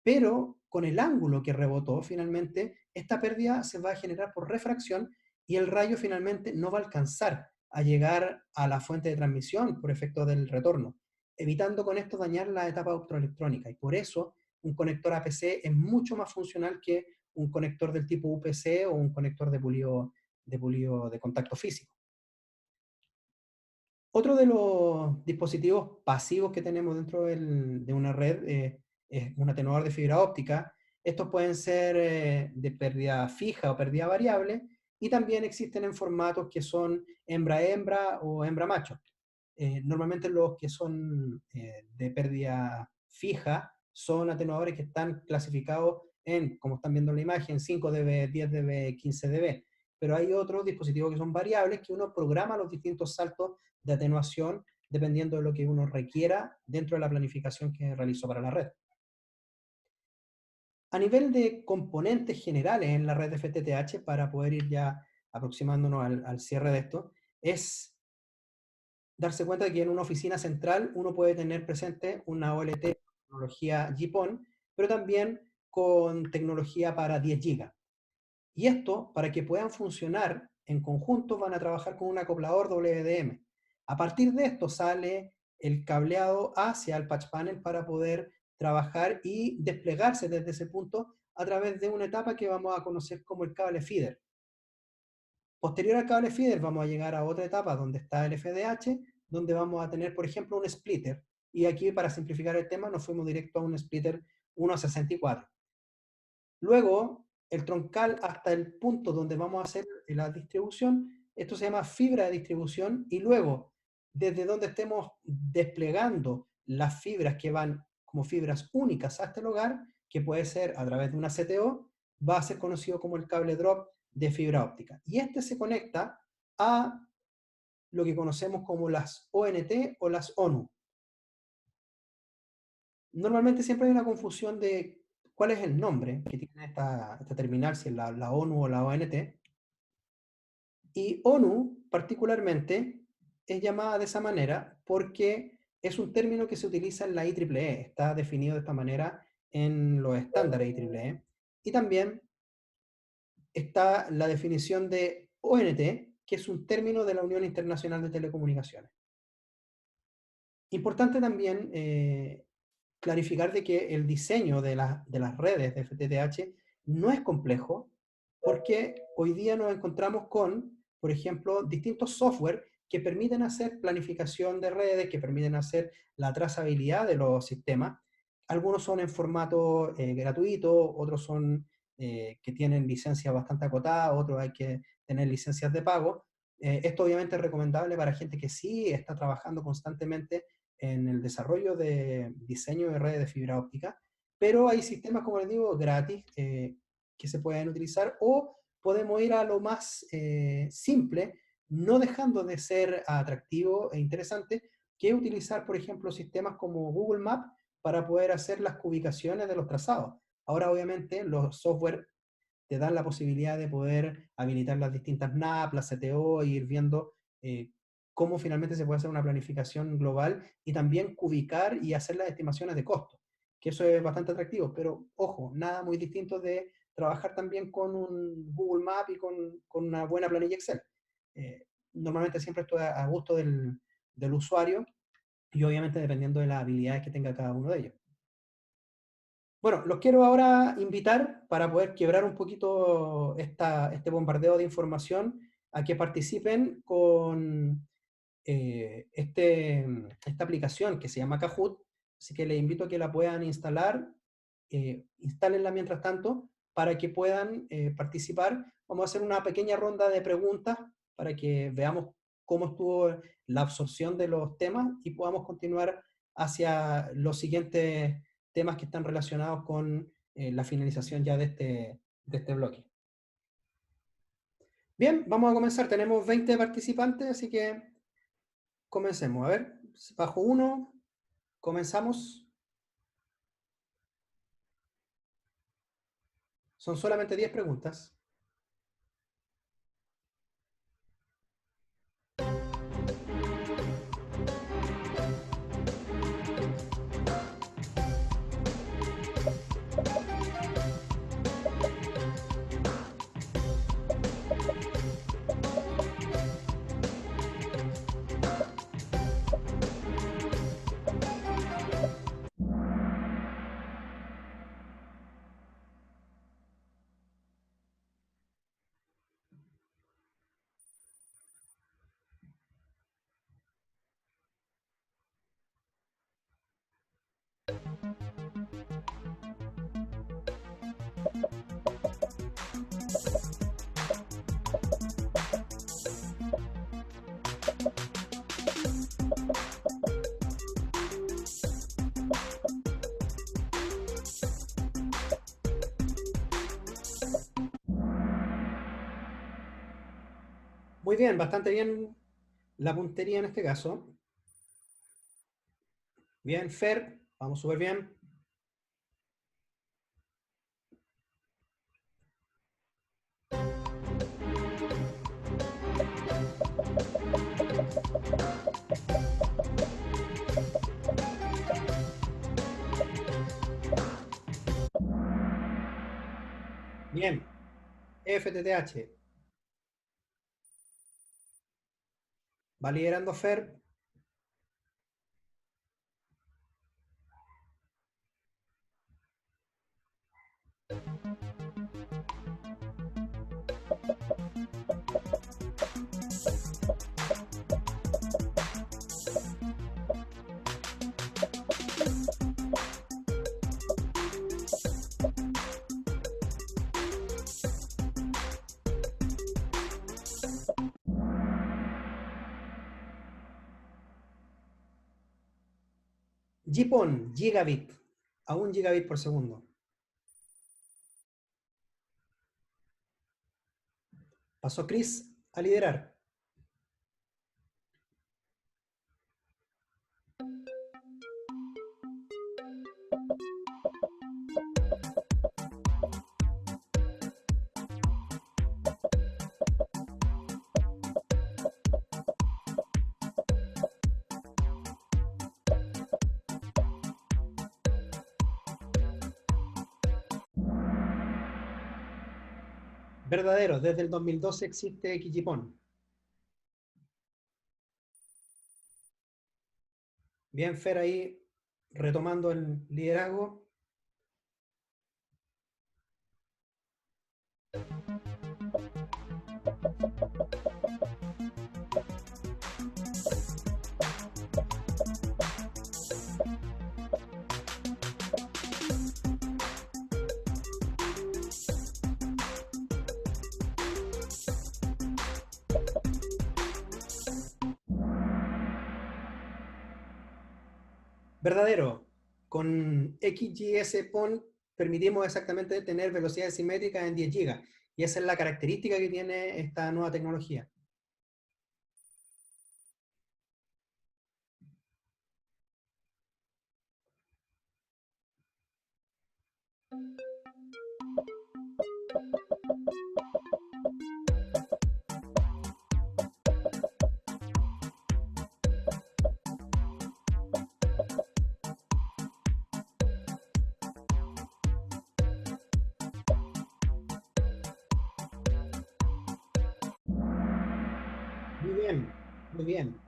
Pero con el ángulo que rebotó, finalmente, esta pérdida se va a generar por refracción y el rayo finalmente no va a alcanzar a llegar a la fuente de transmisión por efecto del retorno, evitando con esto dañar la etapa optoelectrónica. Y por eso un conector APC es mucho más funcional que un conector del tipo UPC o un conector de pulido de contacto físico. Otro de los dispositivos pasivos que tenemos dentro de una red es un atenuador de fibra óptica. Estos pueden ser de pérdida fija o pérdida variable, y también existen en formatos que son hembra-hembra o hembra-macho. Normalmente los que son de pérdida fija son atenuadores que están clasificados en, como están viendo en la imagen, 5 dB, 10 dB, 15 dB. Pero hay otros dispositivos que son variables, que uno programa los distintos saltos de atenuación dependiendo de lo que uno requiera dentro de la planificación que realizó para la red. A nivel de componentes generales en la red de FTTH, para poder ir ya aproximándonos al cierre de esto, es darse cuenta de que en una oficina central uno puede tener presente una OLT tecnología GPON, pero también con tecnología para 10 GB. Y esto, para que puedan funcionar en conjunto, van a trabajar con un acoplador WDM. A partir de esto sale el cableado hacia el patch panel para poder trabajar y desplegarse desde ese punto a través de una etapa que vamos a conocer como el cable feeder. Posterior al cable feeder vamos a llegar a otra etapa donde está el FDH, donde vamos a tener, por ejemplo, un splitter. Y aquí, para simplificar el tema, nos fuimos directo a un splitter 1.64. Luego, el troncal hasta el punto donde vamos a hacer la distribución, esto se llama fibra de distribución, y luego, desde donde estemos desplegando las fibras que van como fibras únicas hasta el hogar, que puede ser a través de una CTO, va a ser conocido como el cable drop de fibra óptica. Y este se conecta a lo que conocemos como las ONT o las ONU. Normalmente siempre hay una confusión de cuál es el nombre que tiene esta terminal, si es la ONU o la ONT. Y ONU, particularmente, es llamada de esa manera porque es un término que se utiliza en la IEEE. Está definido de esta manera en los estándares IEEE. Y también está la definición de ONT, que es un término de la Unión Internacional de Telecomunicaciones. Importante también clarificar de que el diseño de las redes de FTTH no es complejo, porque hoy día nos encontramos con, por ejemplo, distintos software que permiten hacer planificación de redes, que permiten hacer la trazabilidad de los sistemas. Algunos son en formato gratuito, otros son que tienen licencias bastante acotadas, otros hay que tener licencias de pago. Esto obviamente es recomendable para gente que sí está trabajando constantemente en el desarrollo de diseño de redes de fibra óptica, pero hay sistemas, como les digo, gratis que se pueden utilizar, o podemos ir a lo más simple, no dejando de ser atractivo e interesante, que es utilizar, por ejemplo, sistemas como Google Maps para poder hacer las cubicaciones de los trazados. Ahora, obviamente, los software te dan la posibilidad de poder habilitar las distintas NAP, las CTO, e ir viendo cómo finalmente se puede hacer una planificación global y también cubicar y hacer las estimaciones de costo, que eso es bastante atractivo, pero ojo, nada muy distinto de trabajar también con un Google Map y con una buena planilla Excel. Normalmente siempre esto a gusto del usuario y obviamente dependiendo de las habilidades que tenga cada uno de ellos. Bueno, los quiero ahora invitar para poder quebrar un poquito este bombardeo de información a que participen con esta aplicación que se llama Kahoot, así que les invito a que la puedan instalar, instálenla mientras tanto para que puedan participar. Vamos a hacer una pequeña ronda de preguntas para que veamos cómo estuvo la absorción de los temas y podamos continuar hacia los siguientes temas que están relacionados con la finalización ya de este bloque. Bien, vamos a comenzar. Tenemos 20 participantes, así que comencemos. A ver, bajo 1, comenzamos. Son solamente 10 preguntas. Muy bien, bastante bien la puntería en este caso. Bien, Fer, vamos súper bien. Bien, FTTH. Va liderando Fer. GPON, gigabit, a 1 gigabit por segundo. Pasó Chris a liderar. Verdadero, desde el 2012 existe XGPON. Bien, Fer ahí retomando el liderazgo. Verdadero, con XGS-PON permitimos exactamente tener velocidades simétricas en 10 GB. Y esa es la característica que tiene esta nueva tecnología. Muy bien, muy bien.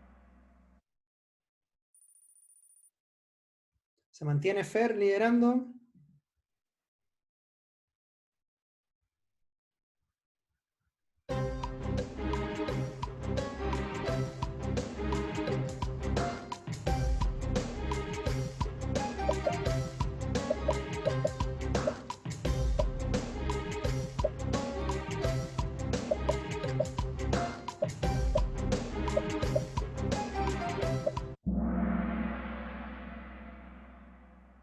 Se mantiene Fer liderando.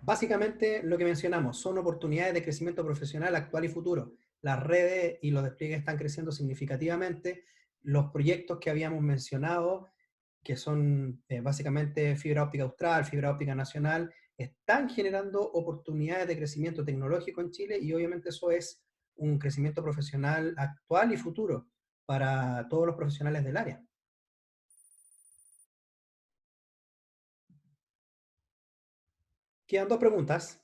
Básicamente, lo que mencionamos son oportunidades de crecimiento profesional actual y futuro. Las redes y los despliegues están creciendo significativamente. Los proyectos que habíamos mencionado, que son básicamente fibra óptica austral, fibra óptica nacional, están generando oportunidades de crecimiento tecnológico en Chile y obviamente eso es un crecimiento profesional actual y futuro para todos los profesionales del área. Quedan dos preguntas.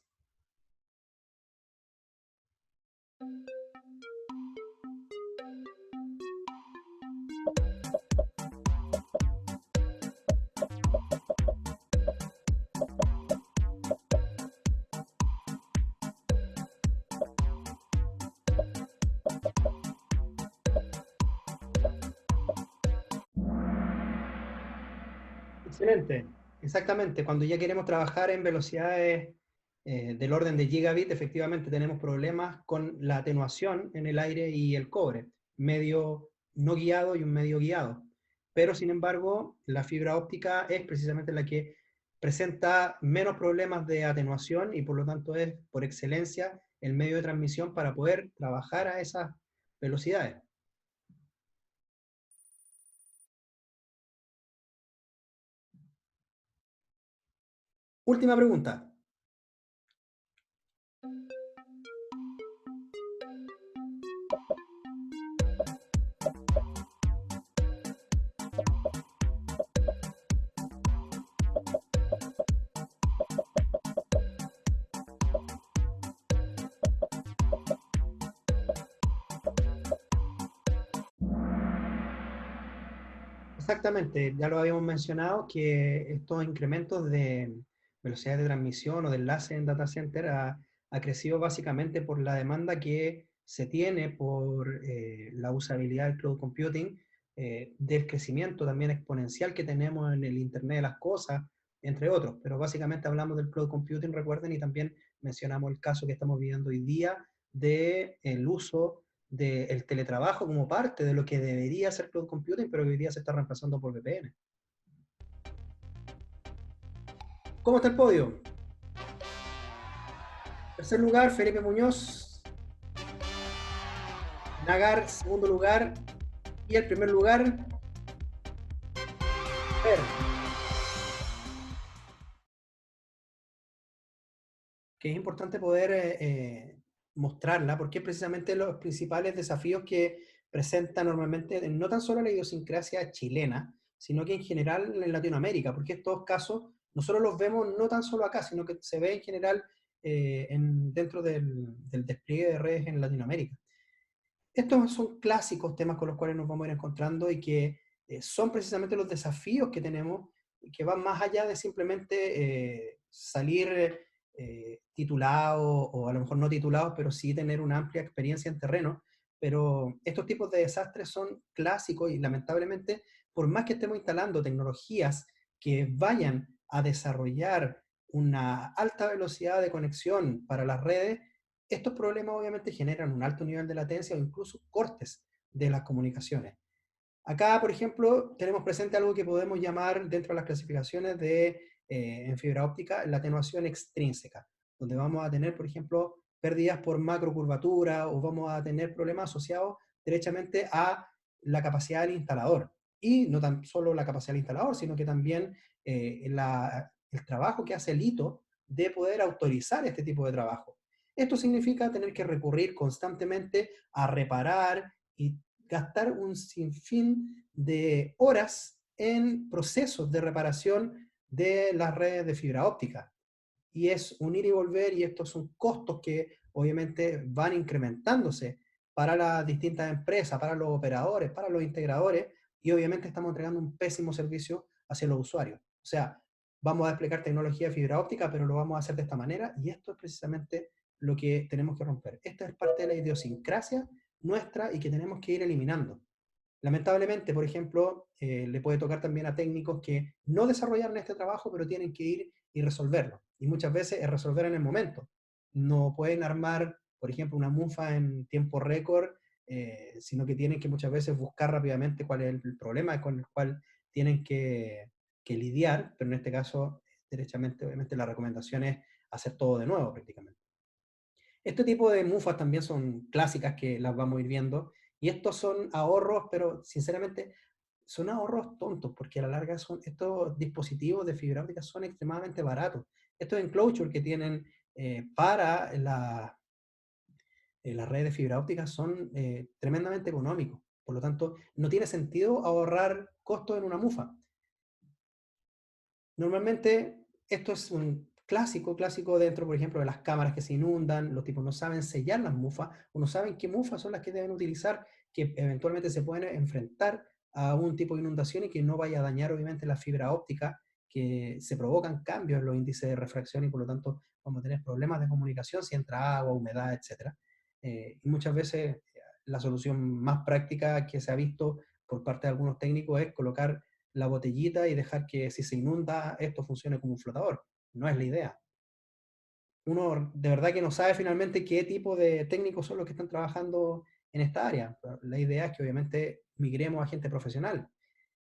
Excelente, exactamente. Cuando ya queremos trabajar en velocidades del orden de gigabit, efectivamente tenemos problemas con la atenuación en el aire y el cobre, medio no guiado y un medio guiado. Pero sin embargo, la fibra óptica es precisamente la que presenta menos problemas de atenuación y por lo tanto es por excelencia el medio de transmisión para poder trabajar a esas velocidades. Última pregunta. Exactamente, ya lo habíamos mencionado que estos incrementos de velocidad de transmisión o de enlace en data center ha crecido básicamente por la demanda que se tiene por la usabilidad del cloud computing, del crecimiento también exponencial que tenemos en el Internet de las Cosas, entre otros. Pero básicamente hablamos del cloud computing, recuerden, y también mencionamos el caso que estamos viviendo hoy día del uso del teletrabajo como parte de lo que debería ser cloud computing, pero que hoy día se está reemplazando por VPN. ¿Cómo está el podio? Tercer lugar, Felipe Muñoz. Nagar, segundo lugar. Y el primer lugar, Fer, que es importante poder mostrarla, porque es precisamente los principales desafíos que presenta normalmente, no tan solo la idiosincrasia chilena, sino que en general en Latinoamérica, porque estos casos nosotros los vemos no tan solo acá, sino que se ve en general dentro del despliegue de redes en Latinoamérica. Estos son clásicos temas con los cuales nos vamos a ir encontrando y que son precisamente los desafíos que tenemos, que van más allá de simplemente salir titulados o a lo mejor no titulados, pero sí tener una amplia experiencia en terreno. Pero estos tipos de desastres son clásicos y lamentablemente, por más que estemos instalando tecnologías que vayan a desarrollar una alta velocidad de conexión para las redes, estos problemas obviamente generan un alto nivel de latencia o incluso cortes de las comunicaciones. Acá, por ejemplo, tenemos presente algo que podemos llamar dentro de las clasificaciones en fibra óptica la atenuación extrínseca, donde vamos a tener, por ejemplo, pérdidas por macrocurvatura o vamos a tener problemas asociados derechamente a la capacidad del instalador. Y no tan solo la capacidad del instalador, sino que también el trabajo que hace el hito de poder autorizar este tipo de trabajo. Esto significa tener que recurrir constantemente a reparar y gastar un sinfín de horas en procesos de reparación de las redes de fibra óptica. Y es un ir y volver, y estos son costos que obviamente van incrementándose para las distintas empresas, para los operadores, para los integradores, y obviamente estamos entregando un pésimo servicio hacia los usuarios. O sea, vamos a desplegar tecnología de fibra óptica, pero lo vamos a hacer de esta manera, y esto es precisamente lo que tenemos que romper. Esta es parte de la idiosincrasia nuestra y que tenemos que ir eliminando. Lamentablemente, por ejemplo, le puede tocar también a técnicos que no desarrollaron este trabajo, pero tienen que ir y resolverlo. Y muchas veces es resolver en el momento. No pueden armar, por ejemplo, una mufa en tiempo récord, sino que tienen que muchas veces buscar rápidamente cuál es el problema con el cual tienen que lidiar, pero en este caso, derechamente, obviamente, la recomendación es hacer todo de nuevo prácticamente. Este tipo de mufas también son clásicas que las vamos a ir viendo, y estos son ahorros, pero sinceramente son ahorros tontos, porque a la larga estos dispositivos de fibra óptica son extremadamente baratos. Estos enclosures que tienen para la red de fibra óptica son tremendamente económicos. Por lo tanto, no tiene sentido ahorrar costos en una mufa. Normalmente, esto es un clásico dentro, por ejemplo, de las cámaras que se inundan, los tipos no saben sellar las mufas, o no saben qué mufas son las que deben utilizar, que eventualmente se pueden enfrentar a un tipo de inundación y que no vaya a dañar, obviamente, la fibra óptica, que se provocan cambios en los índices de refracción y por lo tanto vamos a tener problemas de comunicación si entra agua, humedad, etc. Y muchas veces la solución más práctica que se ha visto por parte de algunos técnicos es colocar la botellita y dejar que si se inunda esto funcione como un flotador. No es la idea. Uno de verdad que no sabe finalmente qué tipo de técnicos son los que están trabajando en esta área. Pero la idea es que obviamente migremos a gente profesional.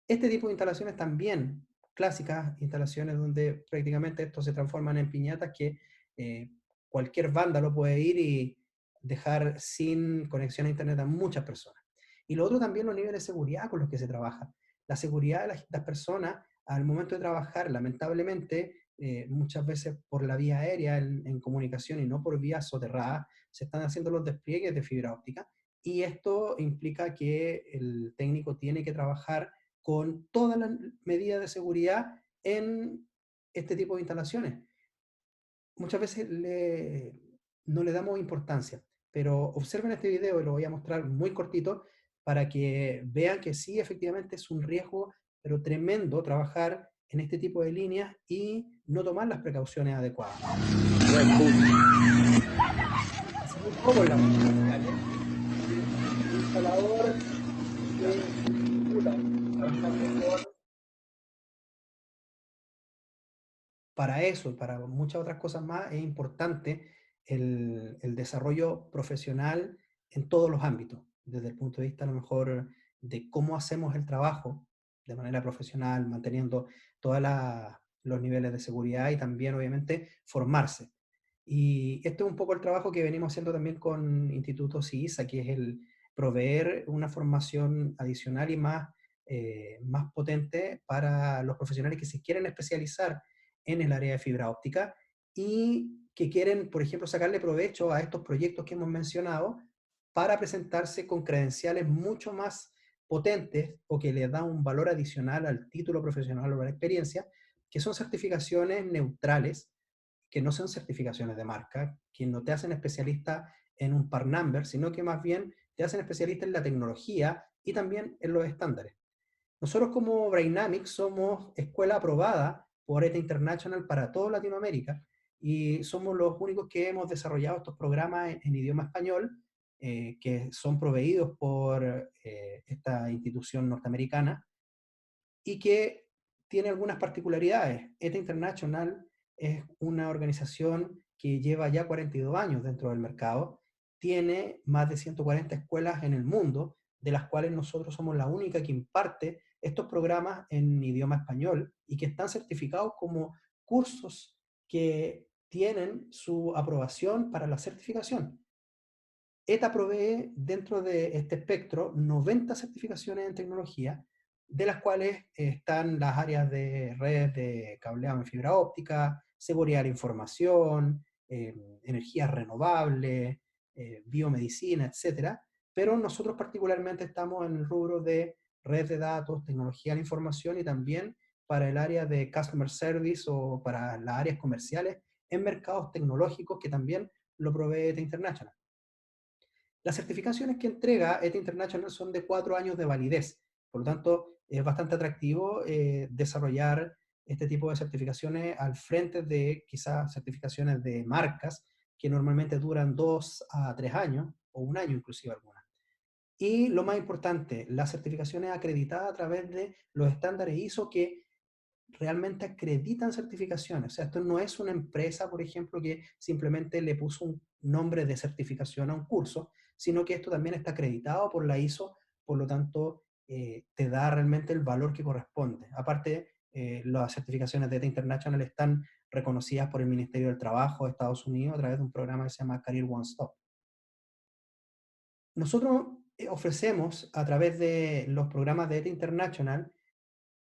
Este tipo de instalaciones también, clásicas instalaciones donde prácticamente esto se transforman en piñatas que eh, cualquier vándalo puede ir y dejar sin conexión a internet a muchas personas. Y lo otro también los niveles de seguridad con los que se trabaja. La seguridad de las personas al momento de trabajar, lamentablemente, muchas veces por la vía aérea en comunicación y no por vía soterrada, se están haciendo los despliegues de fibra óptica y esto implica que el técnico tiene que trabajar con todas las medidas de seguridad en este tipo de instalaciones. Muchas veces no le damos importancia, pero observen este video y lo voy a mostrar muy cortito para que vean que sí, efectivamente es un riesgo, pero tremendo trabajar en este tipo de líneas y no tomar las precauciones adecuadas. Buen punto. Hace muy poco en las comerciales, un instalador que se titula trabajando con para eso y para muchas otras cosas más es importante el desarrollo profesional en todos los ámbitos, desde el punto de vista a lo mejor de cómo hacemos el trabajo de manera profesional, manteniendo todos los niveles de seguridad y también obviamente formarse. Y esto es un poco el trabajo que venimos haciendo también con Instituto CISA, que es el proveer una formación adicional y más potente para los profesionales que se quieren especializar en el área de fibra óptica y que quieren, por ejemplo, sacarle provecho a estos proyectos que hemos mencionado para presentarse con credenciales mucho más potentes o que les dan un valor adicional al título profesional o a la experiencia, que son certificaciones neutrales, que no son certificaciones de marca, que no te hacen especialista en un part number, sino que más bien te hacen especialista en la tecnología y también en los estándares. Nosotros como Brainamics somos escuela aprobada por ETA International para toda Latinoamérica y somos los únicos que hemos desarrollado estos programas en idioma español que son proveídos por esta institución norteamericana y que tiene algunas particularidades. ETA International es una organización que lleva ya 42 años dentro del mercado, tiene más de 140 escuelas en el mundo, de las cuales nosotros somos la única que imparte estos programas en idioma español y que están certificados como cursos que tienen su aprobación para la certificación. ETA provee dentro de este espectro 90 certificaciones en tecnología, de las cuales están las áreas de redes de cableado en fibra óptica, seguridad de la información, energía renovable, biomedicina, etcétera, pero nosotros particularmente estamos en el rubro de red de datos, tecnología de la información y también para el área de customer service o para las áreas comerciales en mercados tecnológicos que también lo provee ETA International. Las certificaciones que entrega ETA International son de 4 años de validez, por lo tanto es bastante atractivo desarrollar este tipo de certificaciones al frente de quizás certificaciones de marcas que normalmente duran 2 a 3 años o un año inclusive algunas. Y lo más importante, las certificaciones acreditadas a través de los estándares ISO que realmente acreditan certificaciones. O sea, esto no es una empresa, por ejemplo, que simplemente le puso un nombre de certificación a un curso, sino que esto también está acreditado por la ISO, por lo tanto, te da realmente el valor que corresponde. Aparte, las certificaciones de ETA International están reconocidas por el Ministerio del Trabajo de Estados Unidos a través de un programa que se llama Career One Stop. Nosotros ofrecemos a través de los programas de ETA International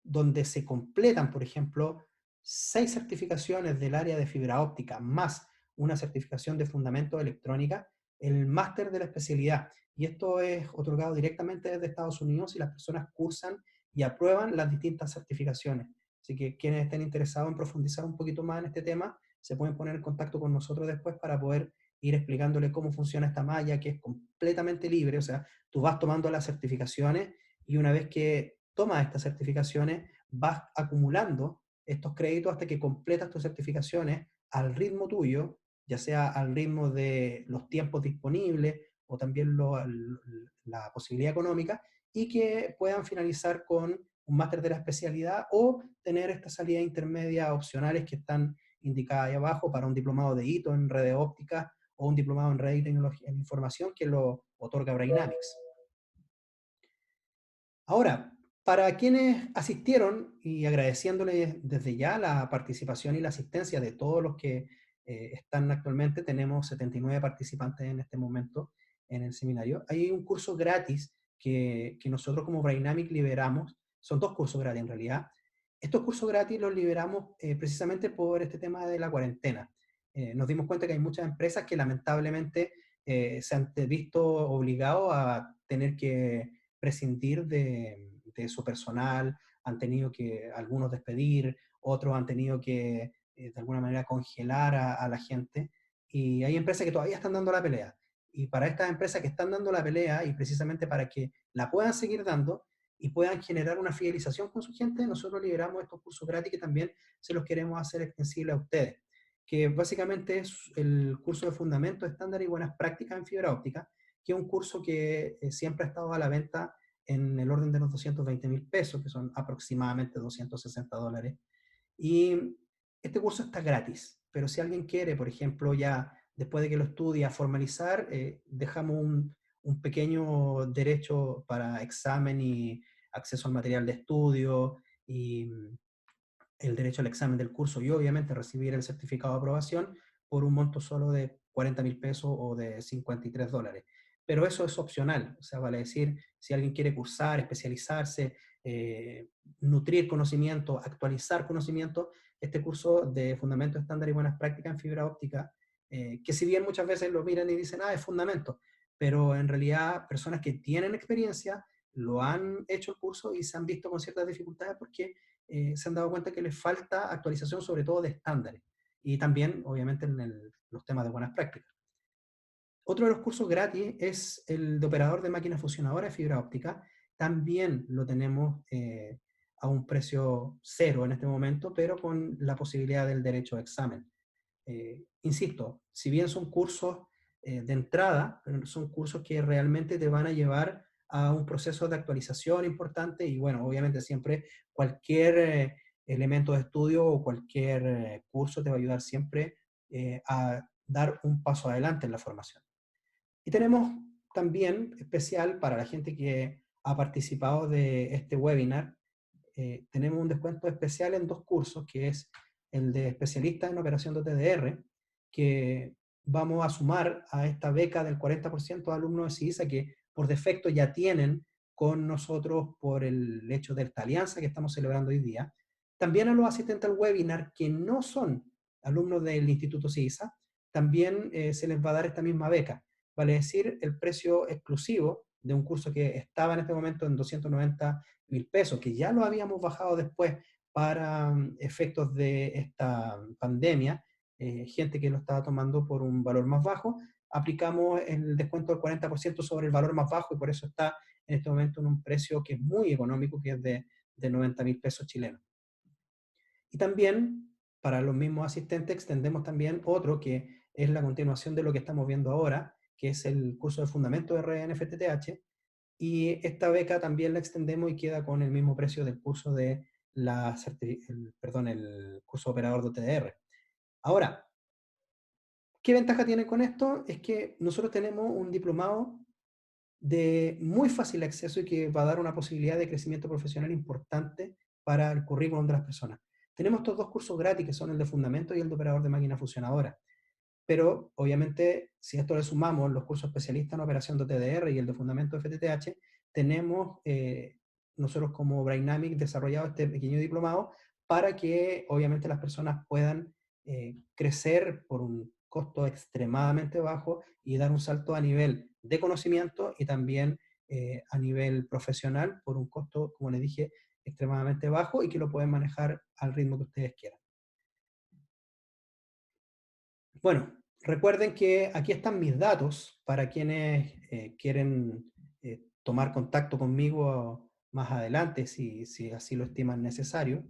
donde se completan, por ejemplo, 6 certificaciones del área de fibra óptica, más una certificación de fundamentos de electrónica, el máster de la especialidad. Y esto es otorgado directamente desde Estados Unidos y las personas cursan y aprueban las distintas certificaciones. Así que quienes estén interesados en profundizar un poquito más en este tema, se pueden poner en contacto con nosotros después para poder ir explicándole cómo funciona esta malla, que es completamente libre. O sea, tú vas tomando las certificaciones y una vez que tomas estas certificaciones, vas acumulando estos créditos hasta que completas tus certificaciones al ritmo tuyo, ya sea al ritmo de los tiempos disponibles o también la posibilidad económica, y que puedan finalizar con un máster de la especialidad o tener estas salidas intermedias opcionales que están indicadas ahí abajo para un diplomado de hito en redes ópticas o un diplomado en red y tecnología en información que lo otorga Brainamics. Ahora, para quienes asistieron y agradeciéndoles desde ya la participación y la asistencia de todos los que están actualmente, tenemos 79 participantes en este momento en el seminario. Hay un curso gratis que nosotros como Brainamic liberamos, son 2 cursos gratis en realidad. Estos cursos gratis los liberamos precisamente por este tema de la cuarentena. Nos dimos cuenta que hay muchas empresas que lamentablemente se han visto obligados a tener que prescindir de su personal, han tenido que algunos despedir, otros han tenido que de alguna manera congelar a la gente, y hay empresas que todavía están dando la pelea. Y para estas empresas que están dando la pelea, y precisamente para que la puedan seguir dando y puedan generar una fidelización con su gente, nosotros liberamos estos cursos gratis que también se los queremos hacer extensibles a ustedes, que básicamente es el curso de fundamentos, estándar y buenas prácticas en fibra óptica, que es un curso que siempre ha estado a la venta en el orden de los 220.000 pesos, que son aproximadamente $260. Y este curso está gratis, pero si alguien quiere, por ejemplo, ya después de que lo estudia, formalizar, dejamos un pequeño derecho para examen y acceso al material de estudio y el derecho al examen del curso y obviamente recibir el certificado de aprobación por un monto solo de 40.000 pesos o de $53. Pero eso es opcional, o sea, vale decir, si alguien quiere cursar, especializarse, nutrir conocimiento, actualizar conocimiento, este curso de Fundamentos Estándar y Buenas Prácticas en Fibra Óptica, que si bien muchas veces lo miran y dicen, es fundamento, pero en realidad personas que tienen experiencia lo han hecho el curso y se han visto con ciertas dificultades porque se han dado cuenta que les falta actualización, sobre todo de estándares, y también, obviamente, en los temas de buenas prácticas. Otro de los cursos gratis es el de operador de máquina fusionadora de fibra óptica. También lo tenemos a un precio cero en este momento, pero con la posibilidad del derecho a examen. Insisto, si bien son cursos de entrada, pero son cursos que realmente te van a llevar a un proceso de actualización importante y bueno, obviamente siempre cualquier elemento de estudio o cualquier curso te va a ayudar siempre a dar un paso adelante en la formación. Y tenemos también especial para la gente que ha participado de este webinar, tenemos un descuento especial en 2 cursos, que es el de especialista en operación de TDR, que vamos a sumar a esta beca del 40% de alumnos de CISA que por defecto ya tienen con nosotros por el hecho de esta alianza que estamos celebrando hoy día. También a los asistentes al webinar que no son alumnos del Instituto CISA, también se les va a dar esta misma beca. Vale decir, el precio exclusivo de un curso que estaba en este momento en 290.000 pesos, que ya lo habíamos bajado después para efectos de esta pandemia, gente que lo estaba tomando por un valor más bajo, aplicamos el descuento del 40% sobre el valor más bajo y por eso está en este momento en un precio que es muy económico, que es de 90.000 pesos chilenos. Y también, para los mismos asistentes, extendemos también otro que es la continuación de lo que estamos viendo ahora, que es el curso de Fundamentos de Redes en FTTH, y esta beca también la extendemos y queda con el mismo precio del curso de el curso operador de TDR. Ahora, ¿qué ventaja tiene con esto? Es que nosotros tenemos un diplomado de muy fácil acceso y que va a dar una posibilidad de crecimiento profesional importante para el currículum de las personas. Tenemos estos dos cursos gratis, que son el de Fundamentos y el de Operador de Máquina Fusionadora. Pero, obviamente, si a esto le sumamos los cursos especialistas en operación de TDR y el de Fundamentos de FTTH, tenemos nosotros como Brainamic desarrollado este pequeño diplomado para que, obviamente, las personas puedan crecer por un costo extremadamente bajo y dar un salto a nivel de conocimiento y también a nivel profesional por un costo, como les dije, extremadamente bajo y que lo pueden manejar al ritmo que ustedes quieran. Bueno, recuerden que aquí están mis datos para quienes quieren tomar contacto conmigo más adelante, si así lo estiman necesario.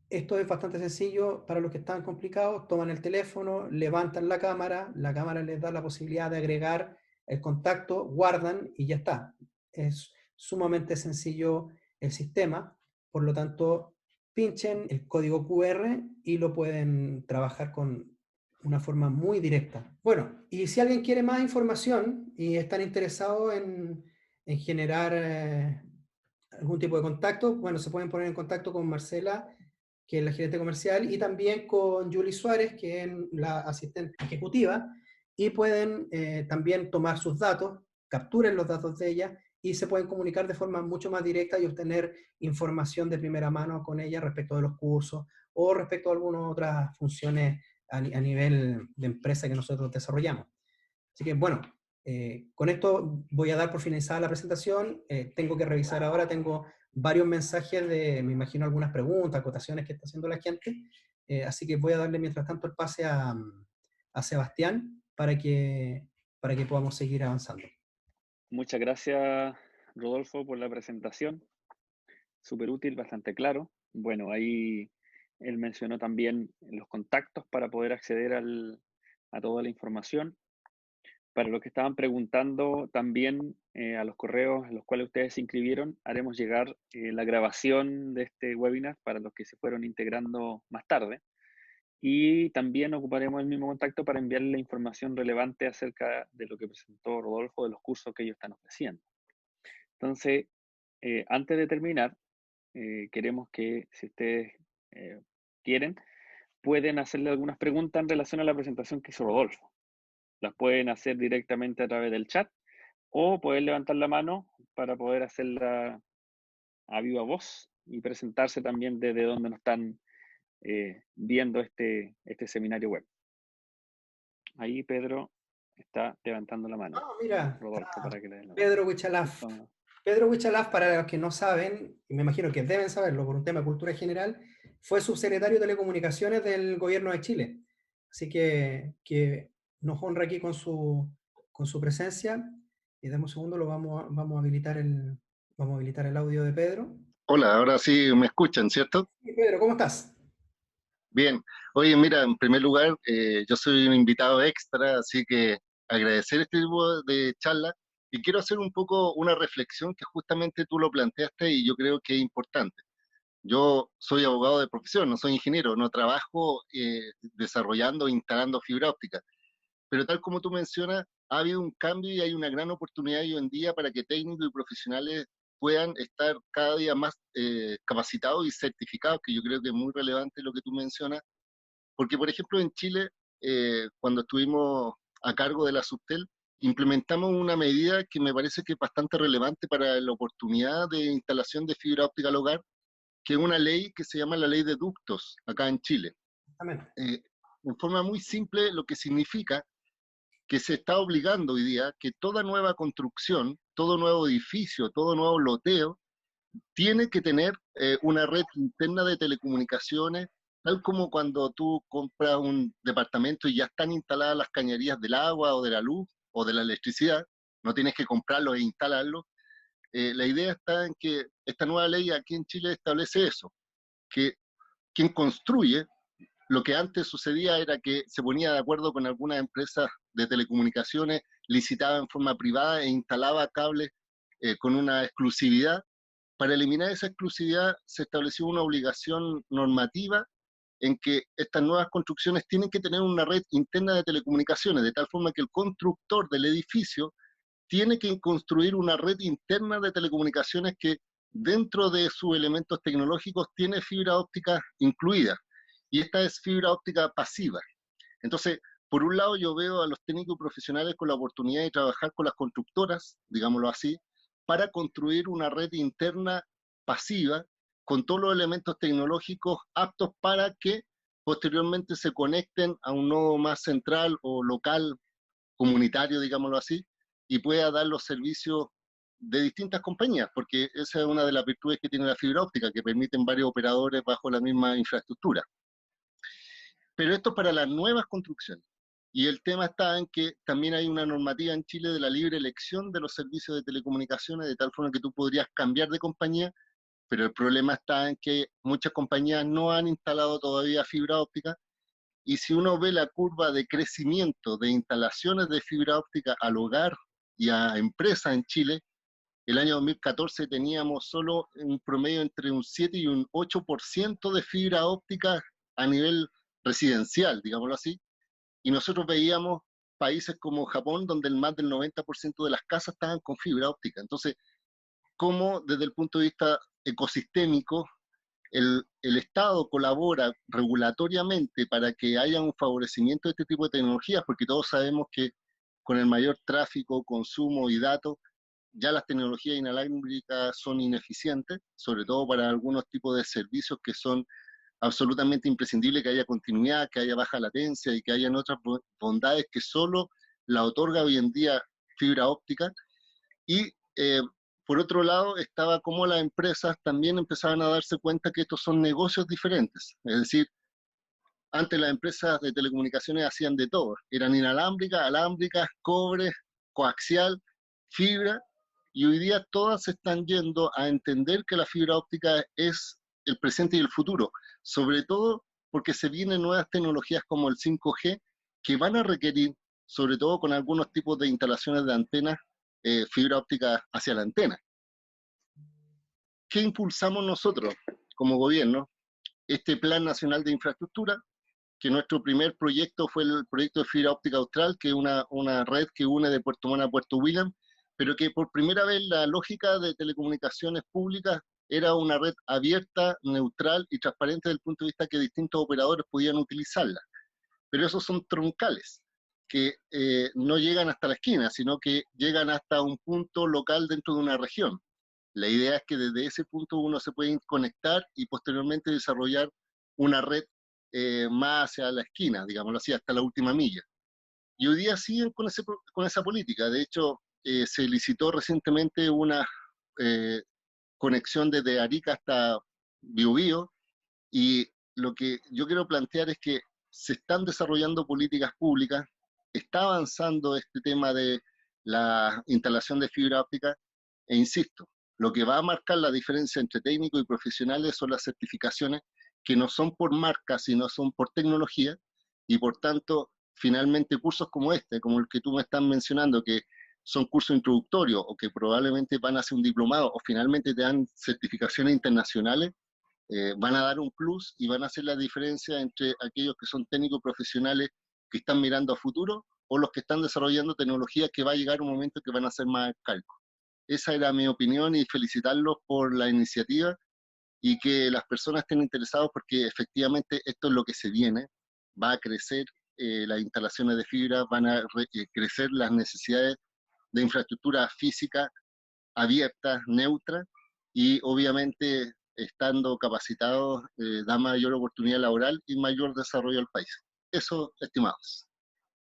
Esto es bastante sencillo para los que están complicados. Toman el teléfono, levantan la cámara les da la posibilidad de agregar el contacto, guardan y ya está. Es sumamente sencillo el sistema, por lo tanto, pinchen el código QR y lo pueden trabajar con una forma muy directa. Bueno, y si alguien quiere más información y están interesados en generar algún tipo de contacto, bueno, se pueden poner en contacto con Marcela, que es la gerente comercial, y también con Julie Suárez, que es la asistente ejecutiva, y pueden también tomar sus datos, capturen los datos de ella y se pueden comunicar de forma mucho más directa y obtener información de primera mano con ella respecto de los cursos o respecto a algunas otras funciones a nivel de empresa que nosotros desarrollamos. Así que bueno, con esto voy a dar por finalizada la presentación. Tengo que revisar ahora, tengo varios mensajes de, me imagino, algunas preguntas, acotaciones que está haciendo la gente. Así que voy a darle mientras tanto el pase a Sebastián para que podamos seguir avanzando. Muchas gracias, Rodolfo, por la presentación. Súper útil, bastante claro. Bueno, ahí él mencionó también los contactos para poder acceder a toda la información. Para los que estaban preguntando también a los correos en los cuales ustedes se inscribieron, haremos llegar la grabación de este webinar para los que se fueron integrando más tarde. Y también ocuparemos el mismo contacto para enviarle la información relevante acerca de lo que presentó Rodolfo, de los cursos que ellos están ofreciendo. Entonces, antes de terminar, queremos que, si ustedes quieren, pueden hacerle algunas preguntas en relación a la presentación que hizo Rodolfo. Las pueden hacer directamente a través del chat o pueden levantar la mano para poder hacerla a viva voz y presentarse también desde donde nos están viendo este seminario web. Ahí Pedro está levantando la mano. Mira, Rodolfo, para que le den la Pedro Huichalaf. mano. Pedro Huichalaf, para los que no saben, y me imagino que deben saberlo por un tema de cultura general, fue subsecretario de Telecomunicaciones del Gobierno de Chile. Así que nos honra aquí con su presencia. Y dame un segundo, vamos a habilitar el audio de Pedro. Hola, ahora sí me escuchan, ¿cierto? Sí, Pedro, ¿cómo estás? Bien. Oye, mira, en primer lugar, yo soy un invitado extra, así que agradecer este tipo de charla y quiero hacer un poco una reflexión que justamente tú lo planteaste y yo creo que es importante. Yo soy abogado de profesión, no soy ingeniero, no trabajo desarrollando e instalando fibra óptica, pero tal como tú mencionas, ha habido un cambio y hay una gran oportunidad hoy en día para que técnicos y profesionales puedan estar cada día más capacitados y certificados, que yo creo que es muy relevante lo que tú mencionas, porque por ejemplo en Chile, cuando estuvimos a cargo de la Subtel, implementamos una medida que me parece que es bastante relevante para la oportunidad de instalación de fibra óptica al hogar, que es una ley que se llama la ley de ductos acá en Chile. Amén. Eh, en forma muy simple lo que significa que se está obligando hoy día que toda nueva construcción, todo nuevo edificio, todo nuevo loteo, tiene que tener una red interna de telecomunicaciones, tal como cuando tú compras un departamento y ya están instaladas las cañerías del agua o de la luz o de la electricidad, no tienes que comprarlo e instalarlo. La idea está en que esta nueva ley aquí en Chile establece eso, que quien construye, lo que antes sucedía era que se ponía de acuerdo con algunas empresas de telecomunicaciones, licitaba en forma privada e instalaba cables con una exclusividad. Para eliminar esa exclusividad se estableció una obligación normativa en que estas nuevas construcciones tienen que tener una red interna de telecomunicaciones, de tal forma que el constructor del edificio tiene que construir una red interna de telecomunicaciones que dentro de sus elementos tecnológicos tiene fibra óptica incluida. Y esta es fibra óptica pasiva. Entonces, por un lado yo veo a los técnicos profesionales con la oportunidad de trabajar con las constructoras, digámoslo así, para construir una red interna pasiva con todos los elementos tecnológicos aptos para que posteriormente se conecten a un nodo más central o local, comunitario, digámoslo así, y pueda dar los servicios de distintas compañías, porque esa es una de las virtudes que tiene la fibra óptica, que permiten varios operadores bajo la misma infraestructura. Pero esto es para las nuevas construcciones. Y el tema está en que también hay una normativa en Chile de la libre elección de los servicios de telecomunicaciones, de tal forma que tú podrías cambiar de compañía, pero el problema está en que muchas compañías no han instalado todavía fibra óptica, y si uno ve la curva de crecimiento de instalaciones de fibra óptica al hogar y a empresas en Chile, el año 2014 teníamos solo un promedio entre un 7 y un 8% de fibra óptica a nivel residencial, digámoslo así, y nosotros veíamos países como Japón, donde más del 90% de las casas estaban con fibra óptica. Entonces, ¿cómo desde el punto de vista ecosistémico el Estado colabora regulatoriamente para que haya un favorecimiento de este tipo de tecnologías? Porque todos sabemos que con el mayor tráfico, consumo y datos, ya las tecnologías inalámbricas son ineficientes, sobre todo para algunos tipos de servicios que son absolutamente imprescindible, que haya continuidad, que haya baja latencia y que hayan otras bondades que solo la otorga hoy en día fibra óptica. Y por otro lado estaba como las empresas también empezaban a darse cuenta que estos son negocios diferentes. Es decir, antes las empresas de telecomunicaciones hacían de todo. Eran inalámbricas, alámbricas, cobre, coaxial, fibra, y hoy día todas se están yendo a entender que la fibra óptica es el presente y el futuro, sobre todo porque se vienen nuevas tecnologías como el 5G que van a requerir, sobre todo con algunos tipos de instalaciones de antenas, fibra óptica hacia la antena. ¿Qué impulsamos nosotros como gobierno? Este Plan Nacional de Infraestructura, que nuestro primer proyecto fue el proyecto de fibra óptica austral, que es una red que une de Puerto Montt a Puerto William, pero que por primera vez la lógica de telecomunicaciones públicas era una red abierta, neutral y transparente desde el punto de vista que distintos operadores podían utilizarla. Pero esos son troncales, que no llegan hasta la esquina, sino que llegan hasta un punto local dentro de una región. La idea es que desde ese punto uno se puede conectar y posteriormente desarrollar una red más hacia la esquina, digámoslo así, hasta la última milla. Y hoy día siguen con esa política. De hecho, se licitó recientemente una conexión desde Arica hasta Biobío, y lo que yo quiero plantear es que se están desarrollando políticas públicas, está avanzando este tema de la instalación de fibra óptica, e insisto, lo que va a marcar la diferencia entre técnicos y profesionales son las certificaciones, que no son por marca, sino son por tecnología, y por tanto, finalmente cursos como este, como el que tú me estás mencionando, que son cursos introductorios o que probablemente van a ser un diplomado o finalmente te dan certificaciones internacionales, van a dar un plus y van a hacer la diferencia entre aquellos que son técnicos profesionales que están mirando a futuro o los que están desarrollando tecnologías que va a llegar un momento que van a ser más arcaicos. Esa era mi opinión y felicitarlos por la iniciativa y que las personas estén interesadas porque efectivamente esto es lo que se viene, va a crecer las instalaciones de fibra, van a crecer las necesidades de infraestructura física abierta, neutra, y obviamente estando capacitados da mayor oportunidad laboral y mayor desarrollo al país. Eso, estimados.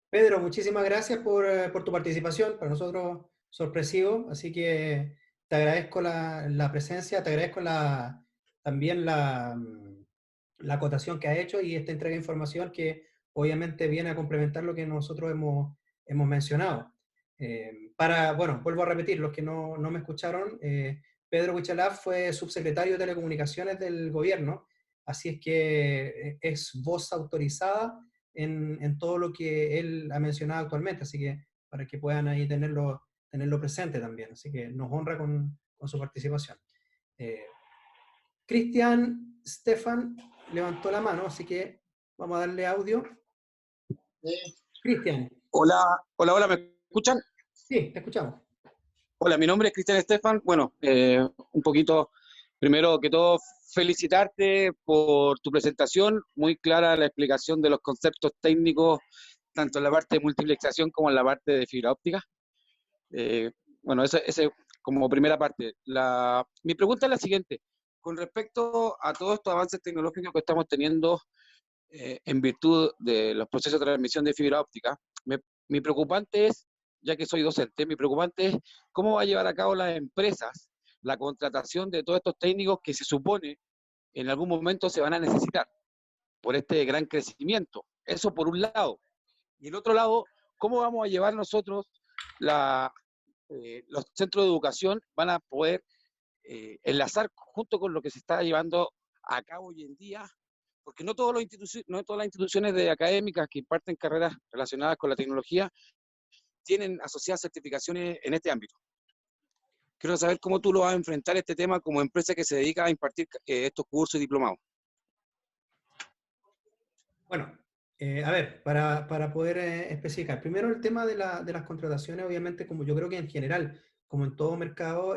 Pedro, muchísimas gracias por tu participación, para nosotros sorpresivo, así que te agradezco la presencia, te agradezco también la acotación que has hecho y esta entrega de información que obviamente viene a complementar lo que nosotros hemos mencionado. Bueno, vuelvo a repetir, los que no me escucharon, Pedro Huichalaf fue subsecretario de Telecomunicaciones del gobierno, así es que es voz autorizada en todo lo que él ha mencionado actualmente, así que para que puedan ahí tenerlo presente también, así que nos honra con su participación. Cristian Stefan levantó la mano, así que vamos a darle audio. Cristian. Hola, hola, hola, ¿me escuchan? Sí, te escuchamos. Hola, mi nombre es Cristian Stefan. Bueno, un poquito, primero que todo, felicitarte por tu presentación, muy clara la explicación de los conceptos técnicos, tanto en la parte de multiplexación como en la parte de fibra óptica. Bueno, ese como primera parte. Mi pregunta es la siguiente. Con respecto a todos estos avances tecnológicos que estamos teniendo en virtud de los procesos de transmisión de fibra óptica, mi preocupante es, ya que soy docente, mi preocupante es cómo va a llevar a cabo las empresas la contratación de todos estos técnicos que se supone en algún momento se van a necesitar por este gran crecimiento. Eso por un lado. Y el otro lado, ¿cómo vamos a llevar nosotros los centros de educación van a poder enlazar junto con lo que se está llevando a cabo hoy en día? Porque no todas las instituciones académicas que imparten carreras relacionadas con la tecnología tienen asociadas certificaciones en este ámbito. Quiero saber cómo tú lo vas a enfrentar este tema como empresa que se dedica a impartir estos cursos y diplomados. Bueno, a ver, para poder especificar, primero el tema de las contrataciones, obviamente, como yo creo que en general, como en todo mercado,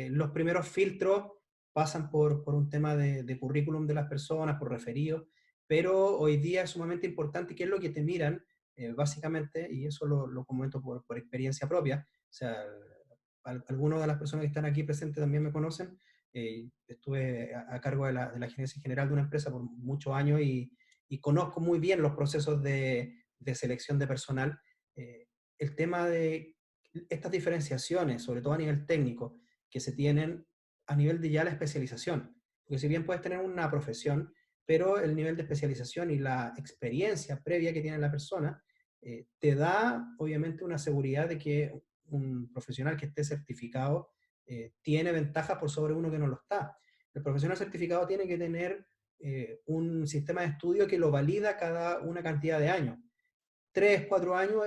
los primeros filtros pasan por un tema de currículum de las personas, por referidos, pero hoy día es sumamente importante qué es lo que te miran, básicamente, y eso lo comento por experiencia propia, o sea, algunas de las personas que están aquí presentes también me conocen, estuve a cargo de la gerencia general de una empresa por muchos años y conozco muy bien los procesos de selección de personal. El tema de estas diferenciaciones, sobre todo a nivel técnico, que se tienen a nivel de ya la especialización. Porque si bien puedes tener una profesión, pero el nivel de especialización y la experiencia previa que tiene la persona te da, obviamente, una seguridad de que un profesional que esté certificado tiene ventajas por sobre uno que no lo está. El profesional certificado tiene que tener un sistema de estudio que lo valida cada una cantidad de años. 3, 4 años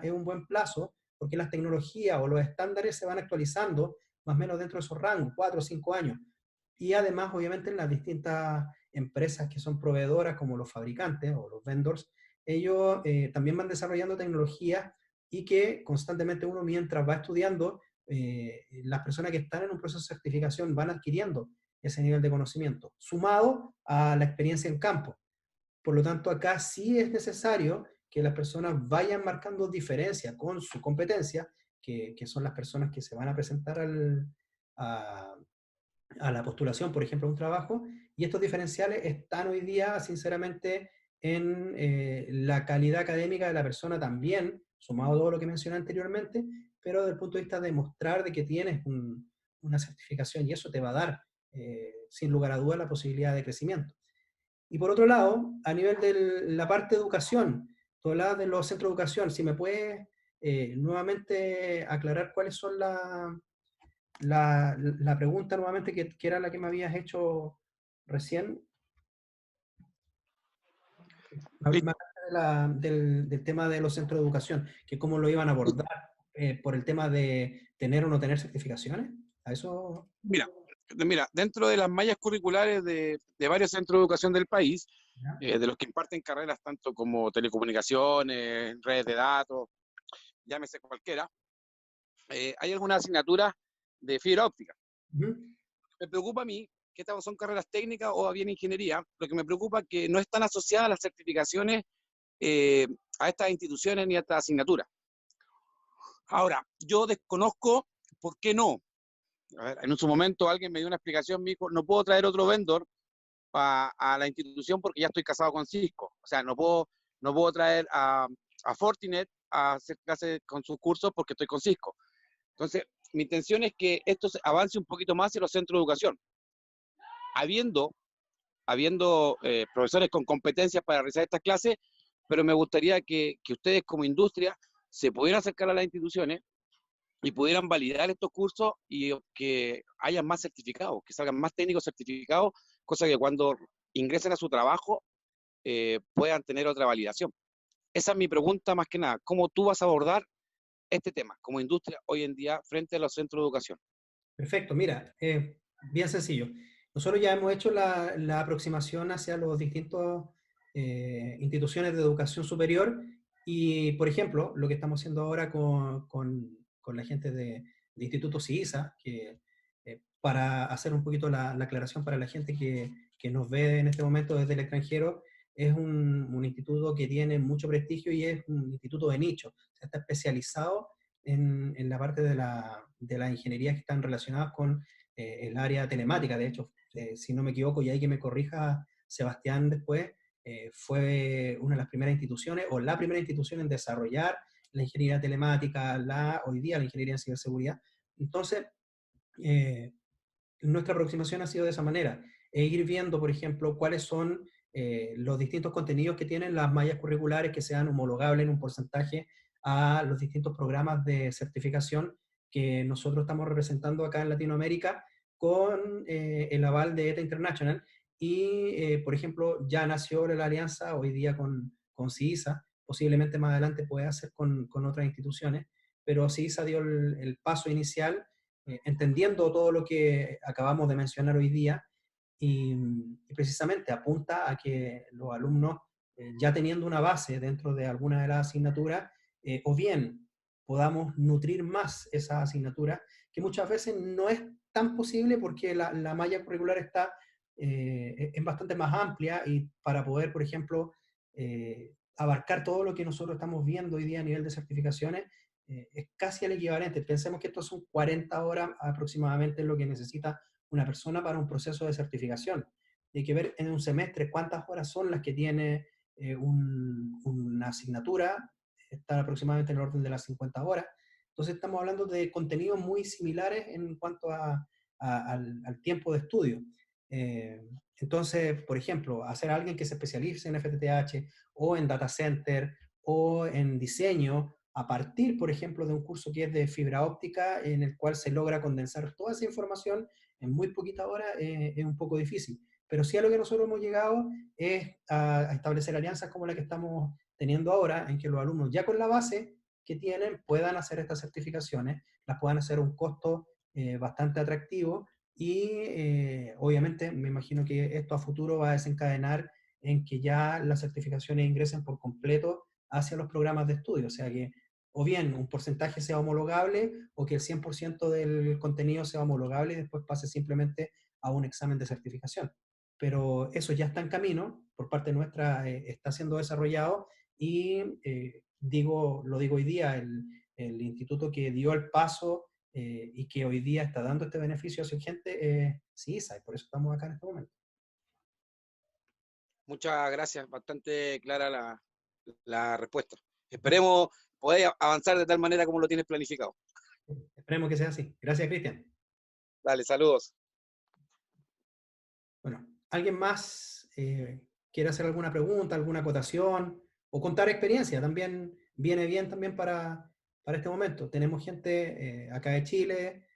es un buen plazo, porque las tecnologías o los estándares se van actualizando más o menos dentro de esos rangos, 4 o 5 años. Y además, obviamente, en las distintas empresas que son proveedoras, como los fabricantes o los vendors, ellos también van desarrollando tecnologías y que constantemente uno, mientras va estudiando, las personas que están en un proceso de certificación van adquiriendo ese nivel de conocimiento, sumado a la experiencia en campo. Por lo tanto, acá sí es necesario que las personas vayan marcando diferencia con su competencia, que son las personas que se van a presentar a la postulación, por ejemplo, a un trabajo, y estos diferenciales están hoy día, sinceramente, en la calidad académica de la persona también, sumado a todo lo que mencioné anteriormente, pero desde el punto de vista de mostrar de que tienes una certificación y eso te va a dar, sin lugar a dudas, la posibilidad de crecimiento. Y por otro lado, a nivel de la parte de educación, tú hablabas de los centros de educación, si me puedes nuevamente aclarar cuáles son la pregunta nuevamente que era la que me habías hecho recién. Me hablaste del tema de los centros de educación, que cómo lo iban a abordar por el tema de tener o no tener certificaciones. ¿A eso? Mira, dentro de las mallas curriculares de varios centros de educación del país, ¿Ya? de los que imparten carreras tanto como telecomunicaciones, redes de datos, llámese cualquiera, hay algunas asignaturas de fibra óptica. Me preocupa a mí que estas son carreras técnicas o bien ingeniería, lo que me preocupa es que no están asociadas las certificaciones a estas instituciones ni a estas asignaturas. Ahora, yo desconozco por qué no. A ver, en su momento alguien me dio una explicación, me dijo, no puedo traer otro vendor a la institución porque ya estoy casado con Cisco. O sea, no puedo No puedo traer a Fortinet a hacer clases con sus cursos porque estoy con Cisco. Entonces, mi intención es que esto avance un poquito más en los centros de educación. Habiendo profesores con competencias para realizar estas clases, pero me gustaría que ustedes como industria se pudieran acercar a las instituciones y pudieran validar estos cursos y que haya más certificados, que salgan más técnicos certificados, cosa que cuando ingresen a su trabajo puedan tener otra validación. Esa es mi pregunta más que nada. ¿Cómo tú vas a abordar este tema como industria hoy en día frente a los centros de educación? Perfecto, mira, bien sencillo. Nosotros ya hemos hecho la aproximación hacia los distintos instituciones de educación superior y, por ejemplo, lo que estamos haciendo ahora con la gente de Instituto CISA, que para hacer un poquito la aclaración para la gente que nos ve en este momento desde el extranjero, es un instituto que tiene mucho prestigio y es un instituto de nicho. O sea, está especializado en la parte de la ingeniería que están relacionadas con el área telemática. De hecho, si no me equivoco, y hay que me corrija Sebastián después, fue una de las primeras instituciones, o la primera institución en desarrollar la ingeniería telemática, hoy día la ingeniería en ciberseguridad. Entonces, nuestra aproximación ha sido de esa manera, ir viendo, por ejemplo, cuáles son los distintos contenidos que tienen las mallas curriculares que sean homologables en un porcentaje a los distintos programas de certificación que nosotros estamos representando acá en Latinoamérica con el aval de ETA International. Y, por ejemplo, ya nació la alianza hoy día con CISA, posiblemente más adelante pueda hacer con otras instituciones, pero CISA dio el paso inicial entendiendo todo lo que acabamos de mencionar hoy día y precisamente apunta a que los alumnos, ya teniendo una base dentro de alguna de las asignaturas, o bien podamos nutrir más esa asignatura, que muchas veces no es tan posible porque la malla curricular está es bastante más amplia y para poder, por ejemplo, abarcar todo lo que nosotros estamos viendo hoy día a nivel de certificaciones, es casi el equivalente. Pensemos que estos son 40 horas aproximadamente lo que necesita una persona para un proceso de certificación. Hay que ver en un semestre cuántas horas son las que tiene una asignatura, está aproximadamente en el orden de las 50 horas. Entonces estamos hablando de contenidos muy similares en cuanto al tiempo de estudio. Entonces, por ejemplo, hacer a alguien que se especialice en FTTH o en data center o en diseño, a partir, por ejemplo, de un curso que es de fibra óptica, en el cual se logra condensar toda esa información en muy poquita hora, es un poco difícil. Pero sí a lo que nosotros hemos llegado es a establecer alianzas como la que estamos teniendo ahora, en que los alumnos ya con la base que tienen puedan hacer estas certificaciones, las puedan hacer a un costo bastante atractivo y obviamente me imagino que esto a futuro va a desencadenar en que ya las certificaciones ingresen por completo hacia los programas de estudio, o sea que o bien un porcentaje sea homologable o que el 100% del contenido sea homologable y después pase simplemente a un examen de certificación. Pero eso ya está en camino, por parte nuestra está siendo desarrollado y lo digo hoy día, el instituto que dio el paso y que hoy día está dando este beneficio a su gente, CISA, y por eso estamos acá en este momento. Muchas gracias, bastante clara la respuesta. Esperemos poder avanzar de tal manera como lo tienes planificado. Esperemos que sea así. Gracias, Cristian. Dale, saludos. Bueno, ¿alguien más quiere hacer alguna pregunta, alguna acotación o contar experiencia? También viene bien también para este momento. Tenemos gente acá de Chile,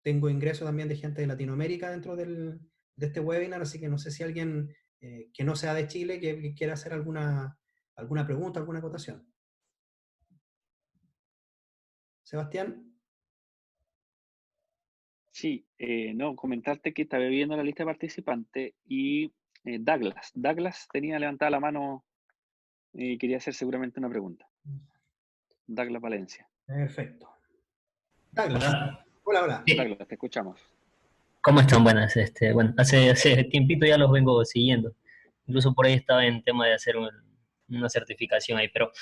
tengo ingreso también de gente de Latinoamérica dentro de este webinar, así que no sé si alguien que no sea de Chile que quiera hacer alguna pregunta, alguna acotación. Sebastián. Sí, no, comentarte que estaba viendo la lista de participantes y Douglas tenía levantada la mano y quería hacer seguramente una pregunta. Douglas Valencia. Perfecto. Douglas. Hola. Hola. Sí. Douglas, te escuchamos. ¿Cómo están? Buenas. Bueno, hace tiempito ya los vengo siguiendo. Incluso por ahí estaba en tema de hacer una certificación ahí. Pero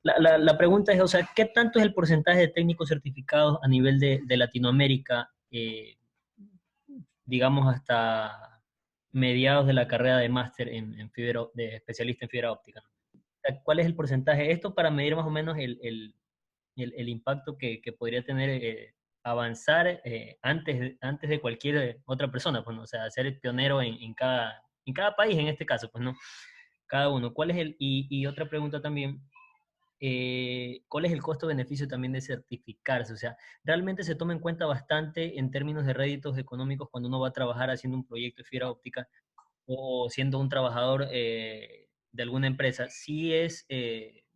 la pregunta es, o sea, ¿qué tanto es el porcentaje de técnicos certificados a nivel de Latinoamérica, digamos, hasta mediados de la carrera de máster de especialista en fibra óptica? sea, ¿cuál es el porcentaje? Esto para medir más o menos el impacto que podría tener avanzar antes de cualquier otra persona, pues, ¿no? O sea, ser el pionero en cada país en este caso, pues, ¿no? Cada uno. ¿Cuál es y otra pregunta también, ¿cuál es el costo-beneficio también de certificarse? O sea, ¿realmente se toma en cuenta bastante en términos de réditos económicos cuando uno va a trabajar haciendo un proyecto de fibra óptica o siendo un trabajador de alguna empresa? Sí es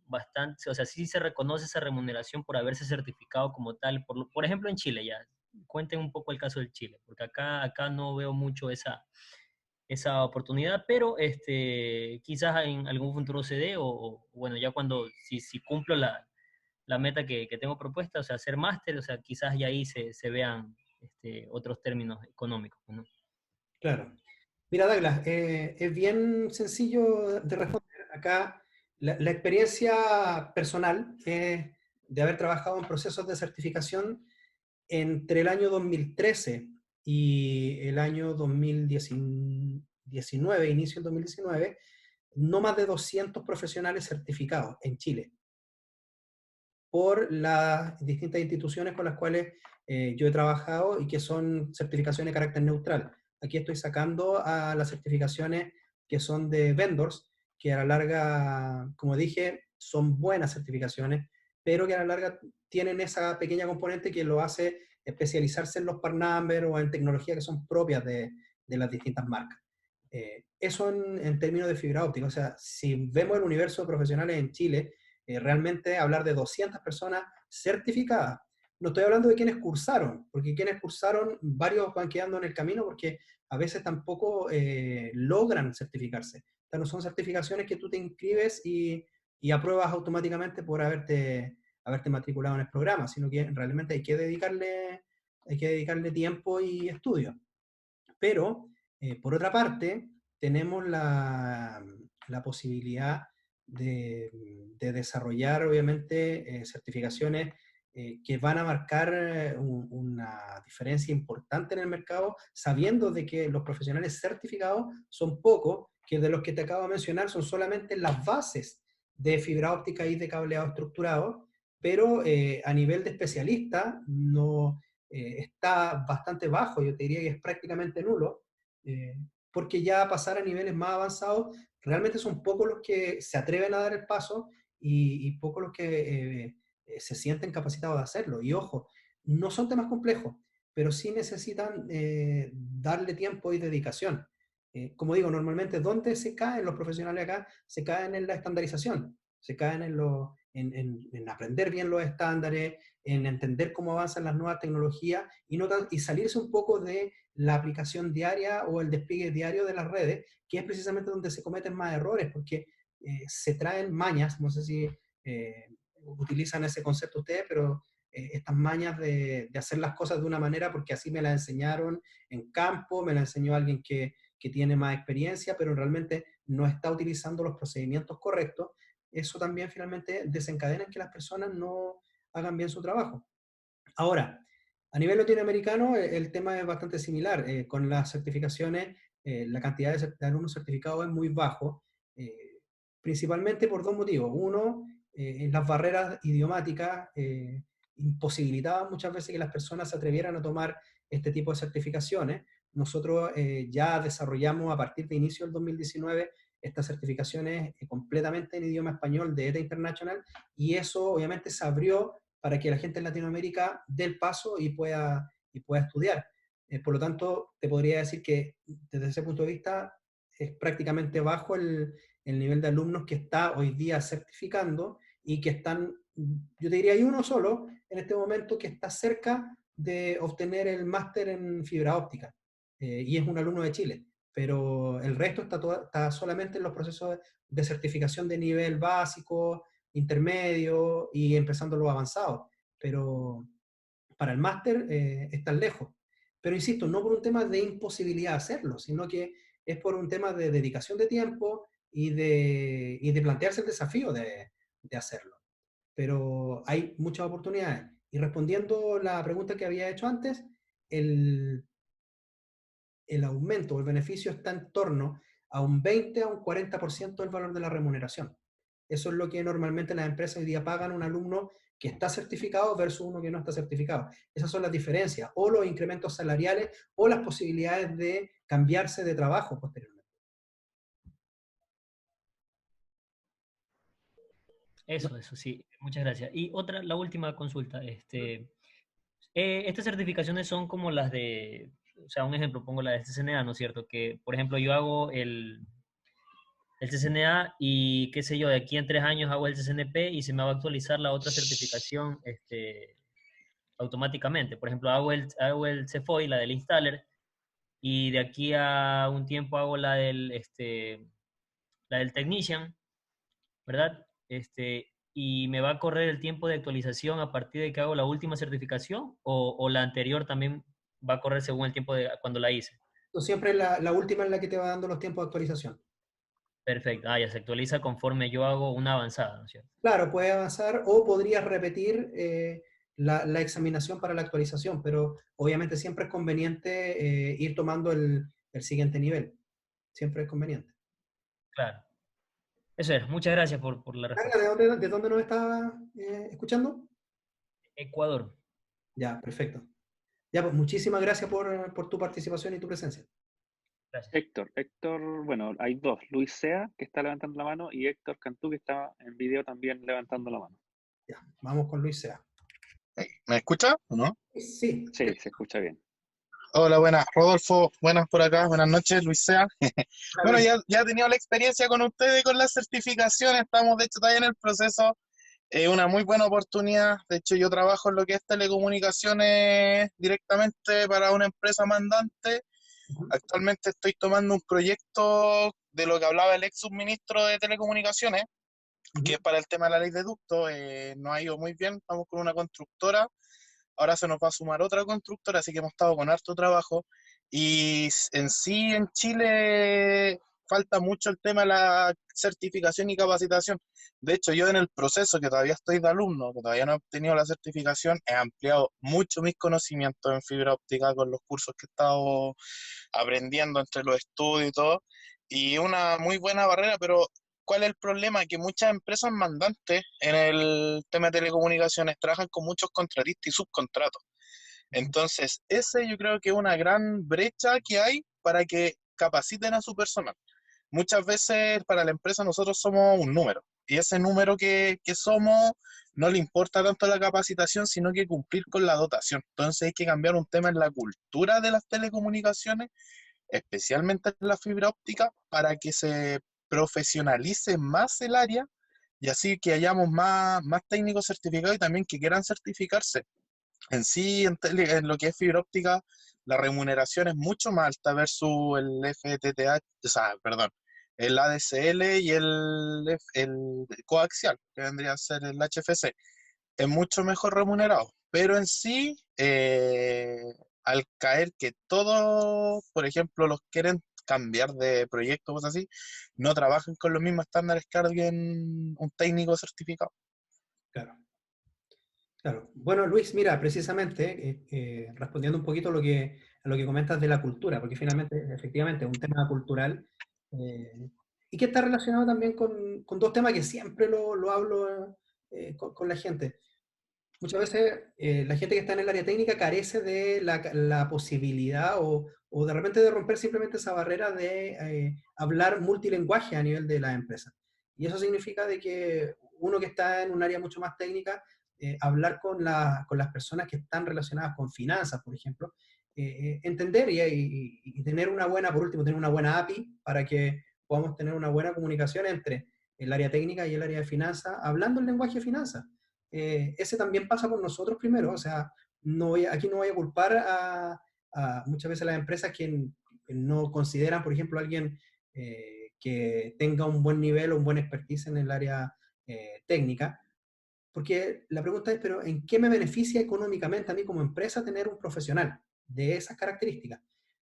bastante, o sea, sí se reconoce esa remuneración por haberse certificado como tal, por ejemplo en Chile ya. Cuenten un poco el caso del Chile, porque acá no veo mucho esa oportunidad, pero quizás en algún futuro se dé, bueno, ya cuando, si cumplo la meta que tengo propuesta, o sea, hacer máster, o sea, quizás ya ahí se vean otros términos económicos, ¿no? Claro. Mira, Douglas, es bien sencillo de responder. Acá la experiencia personal es de haber trabajado en procesos de certificación entre el año 2013 y el año 2019, inicio del 2019, no más de 200 profesionales certificados en Chile por las distintas instituciones con las cuales yo he trabajado y que son certificaciones de carácter neutral. Aquí estoy sacando a las certificaciones que son de vendors, que a la larga, como dije, son buenas certificaciones, pero que a la larga tienen esa pequeña componente que lo hace especializarse en los part number o en tecnología que son propias de las distintas marcas. Eso en términos de fibra óptica. O sea, si vemos el universo de profesionales en Chile, realmente hablar de 200 personas certificadas. No estoy hablando de quienes cursaron, porque quienes cursaron, varios van quedando en el camino porque a veces tampoco logran certificarse. O sea, no son certificaciones que tú te inscribes y apruebas automáticamente por haberte matriculado en el programa, sino que realmente hay que dedicarle tiempo y estudio. Pero, por otra parte, tenemos la posibilidad de desarrollar, obviamente, certificaciones que van a marcar una diferencia importante en el mercado, sabiendo de que los profesionales certificados son pocos, que de los que te acabo de mencionar son solamente las bases de fibra óptica y de cableado estructurado, pero a nivel de especialista no está bastante bajo, yo te diría que es prácticamente nulo, eh, porque ya pasar a niveles más avanzados, realmente son pocos los que se atreven a dar el paso y pocos los que se sienten capacitados de hacerlo. Y ojo, no son temas complejos, pero sí necesitan darle tiempo y dedicación. Como digo, normalmente, ¿dónde se caen los profesionales acá? Se caen en la estandarización, se caen en aprender bien los estándares, en entender cómo avanzan las nuevas tecnologías y salirse un poco de la aplicación diaria o el despliegue diario de las redes, que es precisamente donde se cometen más errores, porque se traen mañas, no sé si utilizan ese concepto ustedes, pero estas mañas de hacer las cosas de una manera porque así me la enseñaron en campo, me la enseñó alguien que tiene más experiencia, pero realmente no está utilizando los procedimientos correctos. Eso también finalmente desencadena en que las personas no hagan bien su trabajo. Ahora, a nivel latinoamericano el tema es bastante similar. Con las certificaciones, la cantidad de alumnos certificados es muy bajo, principalmente por dos motivos. Uno, las barreras idiomáticas imposibilitaban muchas veces que las personas se atrevieran a tomar este tipo de certificaciones. Nosotros ya desarrollamos a partir de inicio del 2019 estas certificaciones completamente en idioma español de ETA International, y eso obviamente se abrió para que la gente en Latinoamérica dé el paso y pueda estudiar. Por lo tanto, te podría decir que desde ese punto de vista es prácticamente bajo el nivel de alumnos que está hoy día certificando y que están, yo te diría, hay uno solo en este momento que está cerca de obtener el máster en fibra óptica, y es un alumno de Chile, pero el resto está solamente en los procesos de certificación de nivel básico, intermedio y empezando los avanzados, pero para el máster están lejos. Pero insisto, no por un tema de imposibilidad de hacerlo, sino que es por un tema de dedicación de tiempo y de plantearse el desafío de hacerlo. Pero hay muchas oportunidades. Y respondiendo la pregunta que había hecho antes, el, el aumento o el beneficio está en torno a un 20 a un 40% del valor de la remuneración. Eso es lo que normalmente las empresas hoy día pagan a un alumno que está certificado versus uno que no está certificado. Esas son las diferencias, o los incrementos salariales, o las posibilidades de cambiarse de trabajo posteriormente. Eso, sí. Muchas gracias. Y otra, la última consulta. Estas certificaciones son como las de, o sea, un ejemplo, pongo la de CCNA, ¿no es cierto? Que, por ejemplo, yo hago el CCNA y, qué sé yo, de aquí en 3 años hago el CCNP y se me va a actualizar la otra certificación automáticamente. Por ejemplo, hago el CFOI, la del installer, y de aquí a un tiempo hago la del technician, ¿verdad? Y me va a correr el tiempo de actualización a partir de que hago la última certificación o la anterior también va a correr según el tiempo de cuando la hice. Siempre la última es la que te va dando los tiempos de actualización. Perfecto. Ah, ya se actualiza conforme yo hago una avanzada, ¿no es cierto? Claro, puedes avanzar o podrías repetir la examinación para la actualización, pero obviamente siempre es conveniente ir tomando el siguiente nivel. Siempre es conveniente. Claro. Eso es. Muchas gracias por la Carla, respuesta. de dónde nos está escuchando? Ecuador. Ya, perfecto. Ya, pues muchísimas gracias por tu participación y tu presencia. Gracias. Héctor, bueno, hay dos, Luis Sea, que está levantando la mano, y Héctor Cantú, que está en video también levantando la mano. Ya, vamos con Luis Sea. ¿Me escucha o no? Sí. Sí, se escucha bien. Hola, buenas, Rodolfo, buenas por acá, buenas noches, Luis Sea. Bueno, ya he tenido la experiencia con ustedes con las certificaciones, estamos de hecho todavía en el proceso, una muy buena oportunidad. De hecho, yo trabajo en lo que es telecomunicaciones directamente para una empresa mandante. Actualmente estoy tomando un proyecto de lo que hablaba el ex subministro de telecomunicaciones, que es para el tema de la ley de ductos. Nos ha ido muy bien, estamos con una constructora. Ahora se nos va a sumar otra constructora, así que hemos estado con harto trabajo. Y en sí, en Chile falta mucho el tema de la certificación y capacitación. De hecho, yo en el proceso, que todavía estoy de alumno, que todavía no he obtenido la certificación, he ampliado mucho mis conocimientos en fibra óptica con los cursos que he estado aprendiendo entre los estudios y todo. Y una muy buena barrera, pero ¿cuál es el problema? Que muchas empresas mandantes en el tema de telecomunicaciones trabajan con muchos contratistas y subcontratos. Entonces, ese yo creo que es una gran brecha que hay para que capaciten a su personal. Muchas veces para la empresa nosotros somos un número, y ese número que somos no le importa tanto la capacitación, sino que cumplir con la dotación. Entonces hay que cambiar un tema en la cultura de las telecomunicaciones, especialmente en la fibra óptica, para que se profesionalice más el área y así que hayamos más técnicos certificados y también que quieran certificarse. En sí, en lo que es fibra óptica, la remuneración es mucho más alta versus el FTTH, o sea, perdón, el ADSL y el coaxial, que vendría a ser el HFC. Es mucho mejor remunerado, pero en sí, al caer que todos, por ejemplo, los quieren cambiar de proyecto, cosas así, no trabajan con los mismos estándares que alguien, un técnico certificado. Claro. Claro. Bueno, Luis, mira, precisamente, respondiendo un poquito a lo que comentas de la cultura, porque finalmente, efectivamente, es un tema cultural, y que está relacionado también con dos temas que siempre lo hablo con la gente. Muchas veces la gente que está en el área técnica carece de la posibilidad o de repente de romper simplemente esa barrera de hablar multilingüaje a nivel de la empresa. Y eso significa de que uno que está en un área mucho más técnica, hablar con las personas que están relacionadas con finanzas, por ejemplo, entender y tener una buena, por último, tener una buena API para que podamos tener una buena comunicación entre el área técnica y el área de finanzas, hablando el lenguaje de finanzas. Ese también pasa por nosotros primero, o sea, aquí no voy a culpar a muchas veces las empresas que no consideran, por ejemplo, a alguien que tenga un buen nivel o un buen expertise en el área técnica, porque la pregunta es, pero ¿en qué me beneficia económicamente a mí como empresa tener un profesional de esas características?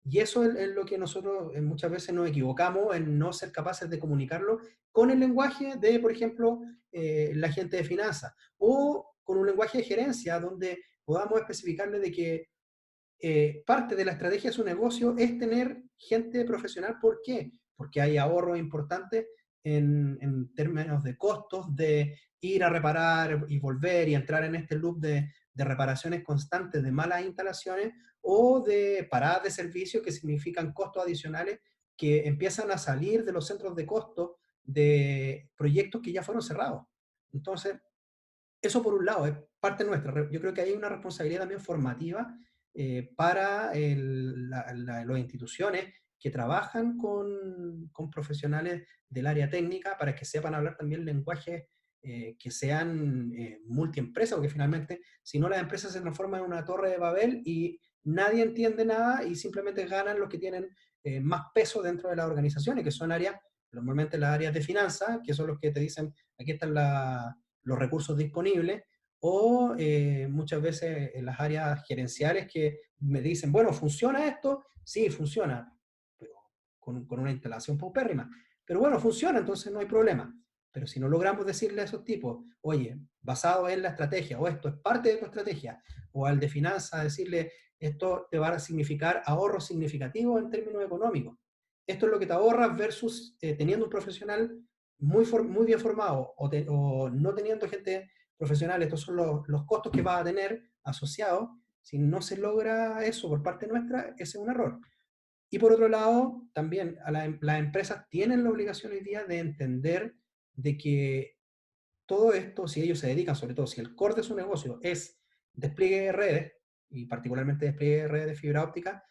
Y eso es lo que nosotros muchas veces nos equivocamos en no ser capaces de comunicarlo con el lenguaje de, por ejemplo, la gente de finanzas o con un lenguaje de gerencia donde podamos especificarle de que parte de la estrategia de su negocio es tener gente profesional. ¿Por qué? Porque hay ahorros importantes en términos de costos, de ir a reparar y volver y entrar en este loop de reparaciones constantes de malas instalaciones o de paradas de servicio que significan costos adicionales que empiezan a salir de los centros de costo de proyectos que ya fueron cerrados. Entonces, eso por un lado, es parte nuestra. Yo creo que hay una responsabilidad también formativa para las instituciones que trabajan con profesionales del área técnica para que sepan hablar también lenguajes que sean multiempresas, porque finalmente, si no, las empresas se transforman en una torre de Babel y nadie entiende nada y simplemente ganan los que tienen más peso dentro de las organizaciones, que son áreas, normalmente las áreas de finanzas, que son los que te dicen, aquí están los recursos disponibles, o muchas veces en las áreas gerenciales que me dicen, bueno, ¿funciona esto? Sí, funciona, pero con una instalación paupérrima. Pero bueno, funciona, entonces no hay problema. Pero si no logramos decirle a esos tipos, oye, basado en la estrategia, o esto es parte de tu estrategia, o al de finanzas decirle, esto te va a significar ahorros significativos en términos económicos. Esto es lo que te ahorras versus teniendo un profesional muy bien formado o no teniendo gente profesional. Estos son los costos que vas a tener asociados. Si no se logra eso por parte nuestra, ese es un error. Y por otro lado, también las empresas tienen la obligación hoy día de entender de que todo esto, si ellos se dedican, sobre todo si el core de su negocio es despliegue de redes, y particularmente despliegue de redes de fibra óptica,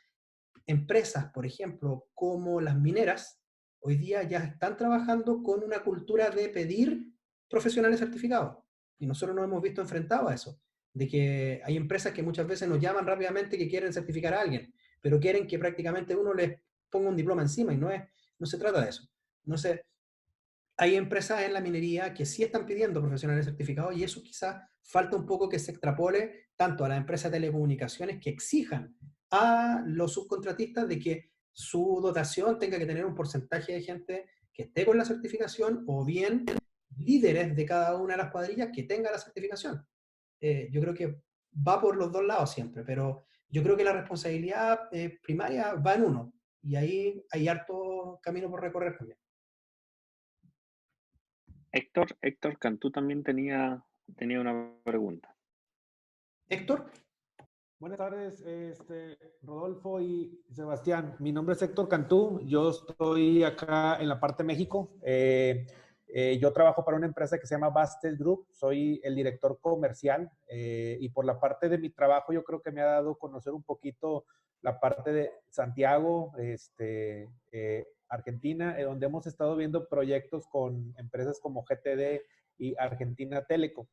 empresas, por ejemplo, como las mineras, hoy día ya están trabajando con una cultura de pedir profesionales certificados. Y nosotros nos hemos visto enfrentados a eso, de que hay empresas que muchas veces nos llaman rápidamente que quieren certificar a alguien, pero quieren que prácticamente uno les ponga un diploma encima y no se trata de eso. No sé, hay empresas en la minería que sí están pidiendo profesionales certificados y eso quizás falta un poco que se extrapole tanto a las empresas de telecomunicaciones que exijan a los subcontratistas de que su dotación tenga que tener un porcentaje de gente que esté con la certificación o bien líderes de cada una de las cuadrillas que tenga la certificación. Yo creo que va por los dos lados siempre, pero yo creo que la responsabilidad primaria va en uno y ahí hay harto camino por recorrer también. Héctor Cantú también tenía una pregunta. Héctor. Buenas tardes, Rodolfo y Sebastián. Mi nombre es Héctor Cantú. Yo estoy acá en la parte de México. Yo trabajo para una empresa que se llama Bastel Group. Soy el director comercial y por la parte de mi trabajo yo creo que me ha dado a conocer un poquito la parte de Santiago, Argentina, donde hemos estado viendo proyectos con empresas como GTD y Argentina Telecom.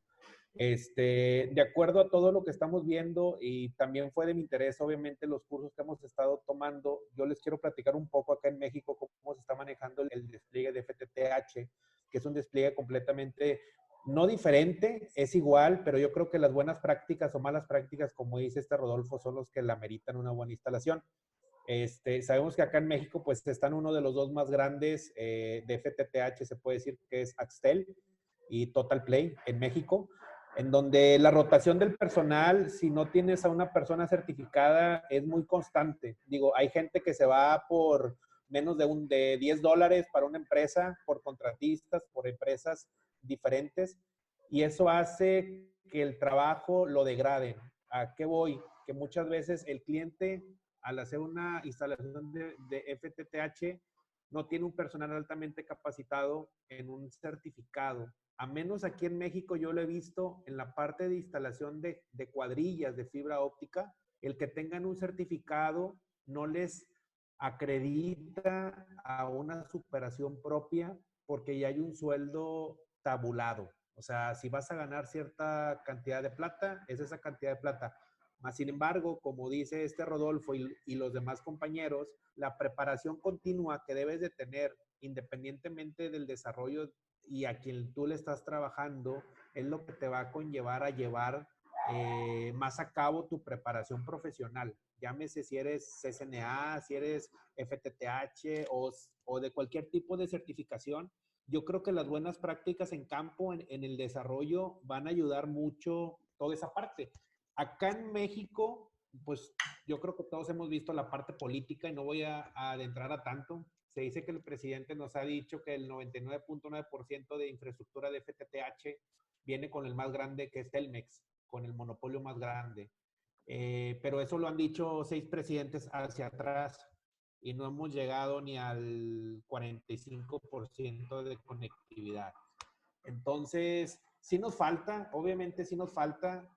De acuerdo a todo lo que estamos viendo y también fue de mi interés, obviamente, los cursos que hemos estado tomando, yo les quiero platicar un poco acá en México cómo se está manejando el despliegue de FTTH, que es un despliegue completamente no diferente, es igual, pero yo creo que las buenas prácticas o malas prácticas, como dice Rodolfo, son los que la meritan una buena instalación. Sabemos que acá en México pues están uno de los dos más grandes de FTTH, se puede decir que es Axtel y Total Play en México, en donde la rotación del personal, si no tienes a una persona certificada, es muy constante. Digo, hay gente que se va por menos de $10 para una empresa, por contratistas, por empresas diferentes, y eso hace que el trabajo lo degraden. ¿A qué voy? Que muchas veces el cliente, al hacer una instalación de FTTH, no tiene un personal altamente capacitado en un certificado. A menos aquí en México yo lo he visto en la parte de instalación de cuadrillas de fibra óptica, el que tengan un certificado no les acredita a una superación propia porque ya hay un sueldo tabulado. O sea, si vas a ganar cierta cantidad de plata, es esa cantidad de plata. Más sin embargo, como dice Rodolfo y los demás compañeros, la preparación continua que debes de tener independientemente del desarrollo y a quien tú le estás trabajando es lo que te va a conllevar a llevar más a cabo tu preparación profesional. Llámese si eres CCNA, si eres FTTH o de cualquier tipo de certificación. Yo creo que las buenas prácticas en campo, en el desarrollo, van a ayudar mucho toda esa parte. Acá en México, pues yo creo que todos hemos visto la parte política y no voy a adentrar a tanto. se dice que el presidente nos ha dicho que el 99.9% de infraestructura de FTTH viene con el más grande, que es Telmex, con el monopolio más grande. Pero eso lo han dicho 6 presidentes hacia atrás y no hemos llegado ni al 45% de conectividad. Entonces, sí nos falta, obviamente sí nos falta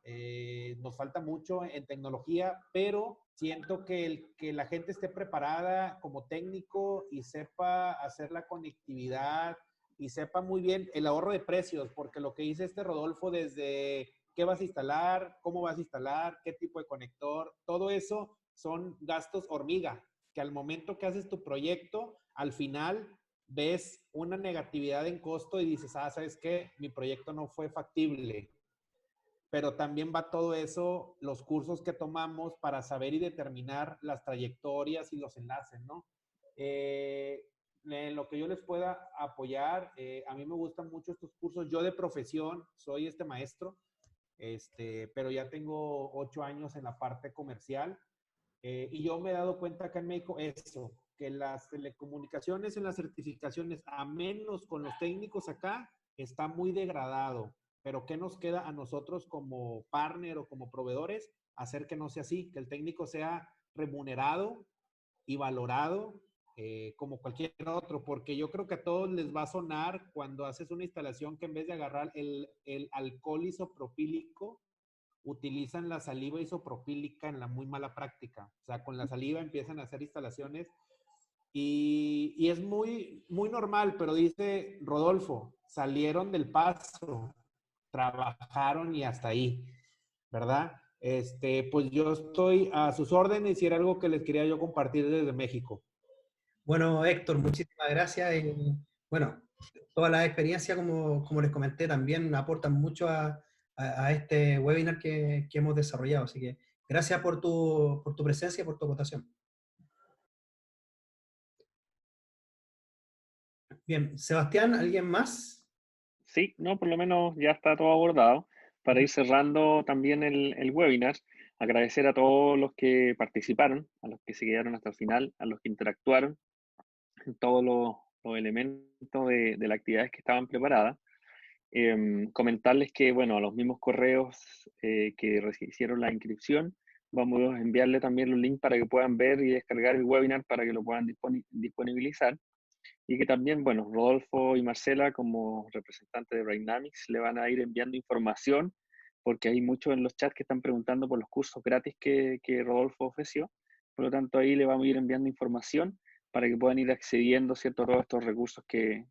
mucho en tecnología, pero siento que la gente esté preparada como técnico y sepa hacer la conectividad y sepa muy bien el ahorro de precios, porque lo que dice Rodolfo, desde qué vas a instalar, cómo vas a instalar, qué tipo de conector, todo eso son gastos hormiga, que al momento que haces tu proyecto, al final ves una negatividad en costo y dices, ¿sabes qué? Mi proyecto no fue factible. Pero también va todo eso, los cursos que tomamos para saber y determinar las trayectorias y los enlaces, ¿no? En lo que yo les pueda apoyar, a mí me gustan mucho estos cursos. Yo de profesión soy maestro, pero ya tengo 8 años en la parte comercial. Y yo me he dado cuenta acá en México eso, que las telecomunicaciones en las certificaciones, a menos con los técnicos acá, está muy degradado. Pero ¿qué nos queda a nosotros como partner o como proveedores? Hacer que no sea así, que el técnico sea remunerado y valorado como cualquier otro, porque yo creo que a todos les va a sonar cuando haces una instalación que en vez de agarrar el alcohol isopropílico, utilizan la saliva isopropílica en la muy mala práctica. O sea, con la saliva empiezan a hacer instalaciones y es muy, muy normal, pero dice Rodolfo, salieron del paso, trabajaron y hasta ahí, ¿verdad? Pues yo estoy a sus órdenes y era algo que les quería yo compartir desde México. Bueno, Héctor, muchísimas gracias. Bueno, toda la experiencia, como les comenté, también aportan mucho a este webinar que hemos desarrollado. Así que gracias por tu presencia y por tu votación. Bien, Sebastián, ¿alguien más? Sí, no, por lo menos ya está todo abordado. Para ir cerrando también el webinar, agradecer a todos los que participaron, a los que se quedaron hasta el final, a los que interactuaron en todos los elementos de las actividades que estaban preparadas. Comentarles que, bueno, a los mismos correos que hicieron la inscripción, vamos a enviarle también los links para que puedan ver y descargar el webinar para que lo puedan disponibilizar. Y que también, bueno, Rodolfo y Marcela, como representantes de Braindamics, le van a ir enviando información, porque hay muchos en los chats que están preguntando por los cursos gratis que Rodolfo ofreció. Por lo tanto, ahí le vamos a ir enviando información para que puedan ir accediendo, ¿cierto?, a todos estos recursos que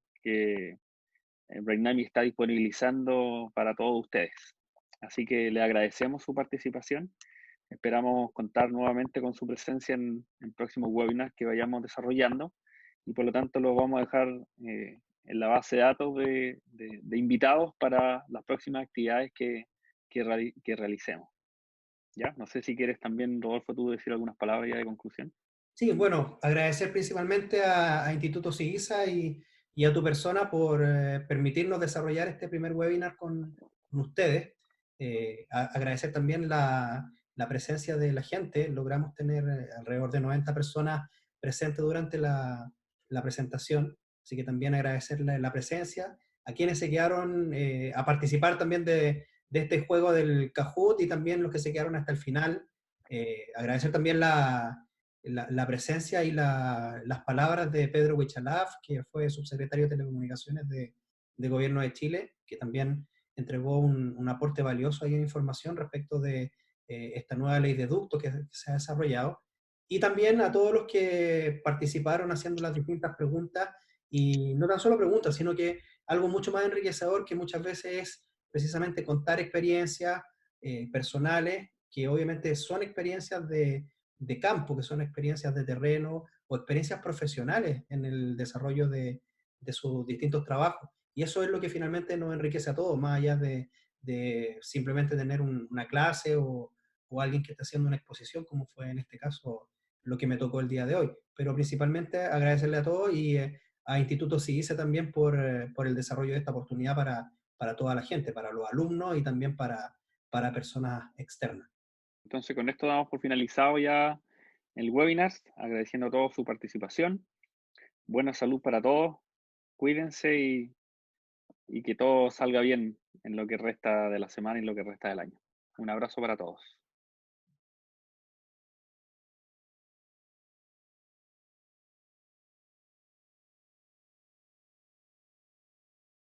Braindamics está disponibilizando para todos ustedes. Así que le agradecemos su participación. Esperamos contar nuevamente con su presencia en próximos webinars que vayamos desarrollando y por lo tanto lo vamos a dejar en la base de datos de invitados para las próximas actividades que realicemos. ¿Ya? No sé si quieres también, Rodolfo, tú decir algunas palabras ya de conclusión. Sí, bueno, agradecer principalmente a Instituto SIGISA y a tu persona por permitirnos desarrollar este primer webinar con ustedes. Agradecer también la presencia de la gente. Logramos tener alrededor de 90 personas presentes durante la presentación, así que también agradecerle la presencia. A quienes se quedaron a participar también de este juego del Kahoot y también los que se quedaron hasta el final. Agradecer también la presencia y las palabras de Pedro Huichalaf, que fue subsecretario de Telecomunicaciones de Gobierno de Chile, que también entregó un aporte valioso ahí en información respecto de esta nueva ley de ductos que se ha desarrollado. Y también a todos los que participaron haciendo las distintas preguntas, y no tan solo preguntas, sino que algo mucho más enriquecedor que muchas veces es precisamente contar experiencias personales, que obviamente son experiencias de campo, que son experiencias de terreno o experiencias profesionales en el desarrollo de sus distintos trabajos. Y eso es lo que finalmente nos enriquece a todos, más allá de simplemente tener una clase o alguien que está haciendo una exposición, como fue en este caso lo que me tocó el día de hoy. Pero principalmente agradecerle a todos y a Instituto SIGISA también por el desarrollo de esta oportunidad para toda la gente, para los alumnos y también para personas externas. Entonces, con esto damos por finalizado ya el webinar, agradeciendo a todos su participación. buena salud para todos, cuídense y que todo salga bien en lo que resta de la semana y lo que resta del año. Un abrazo para todos.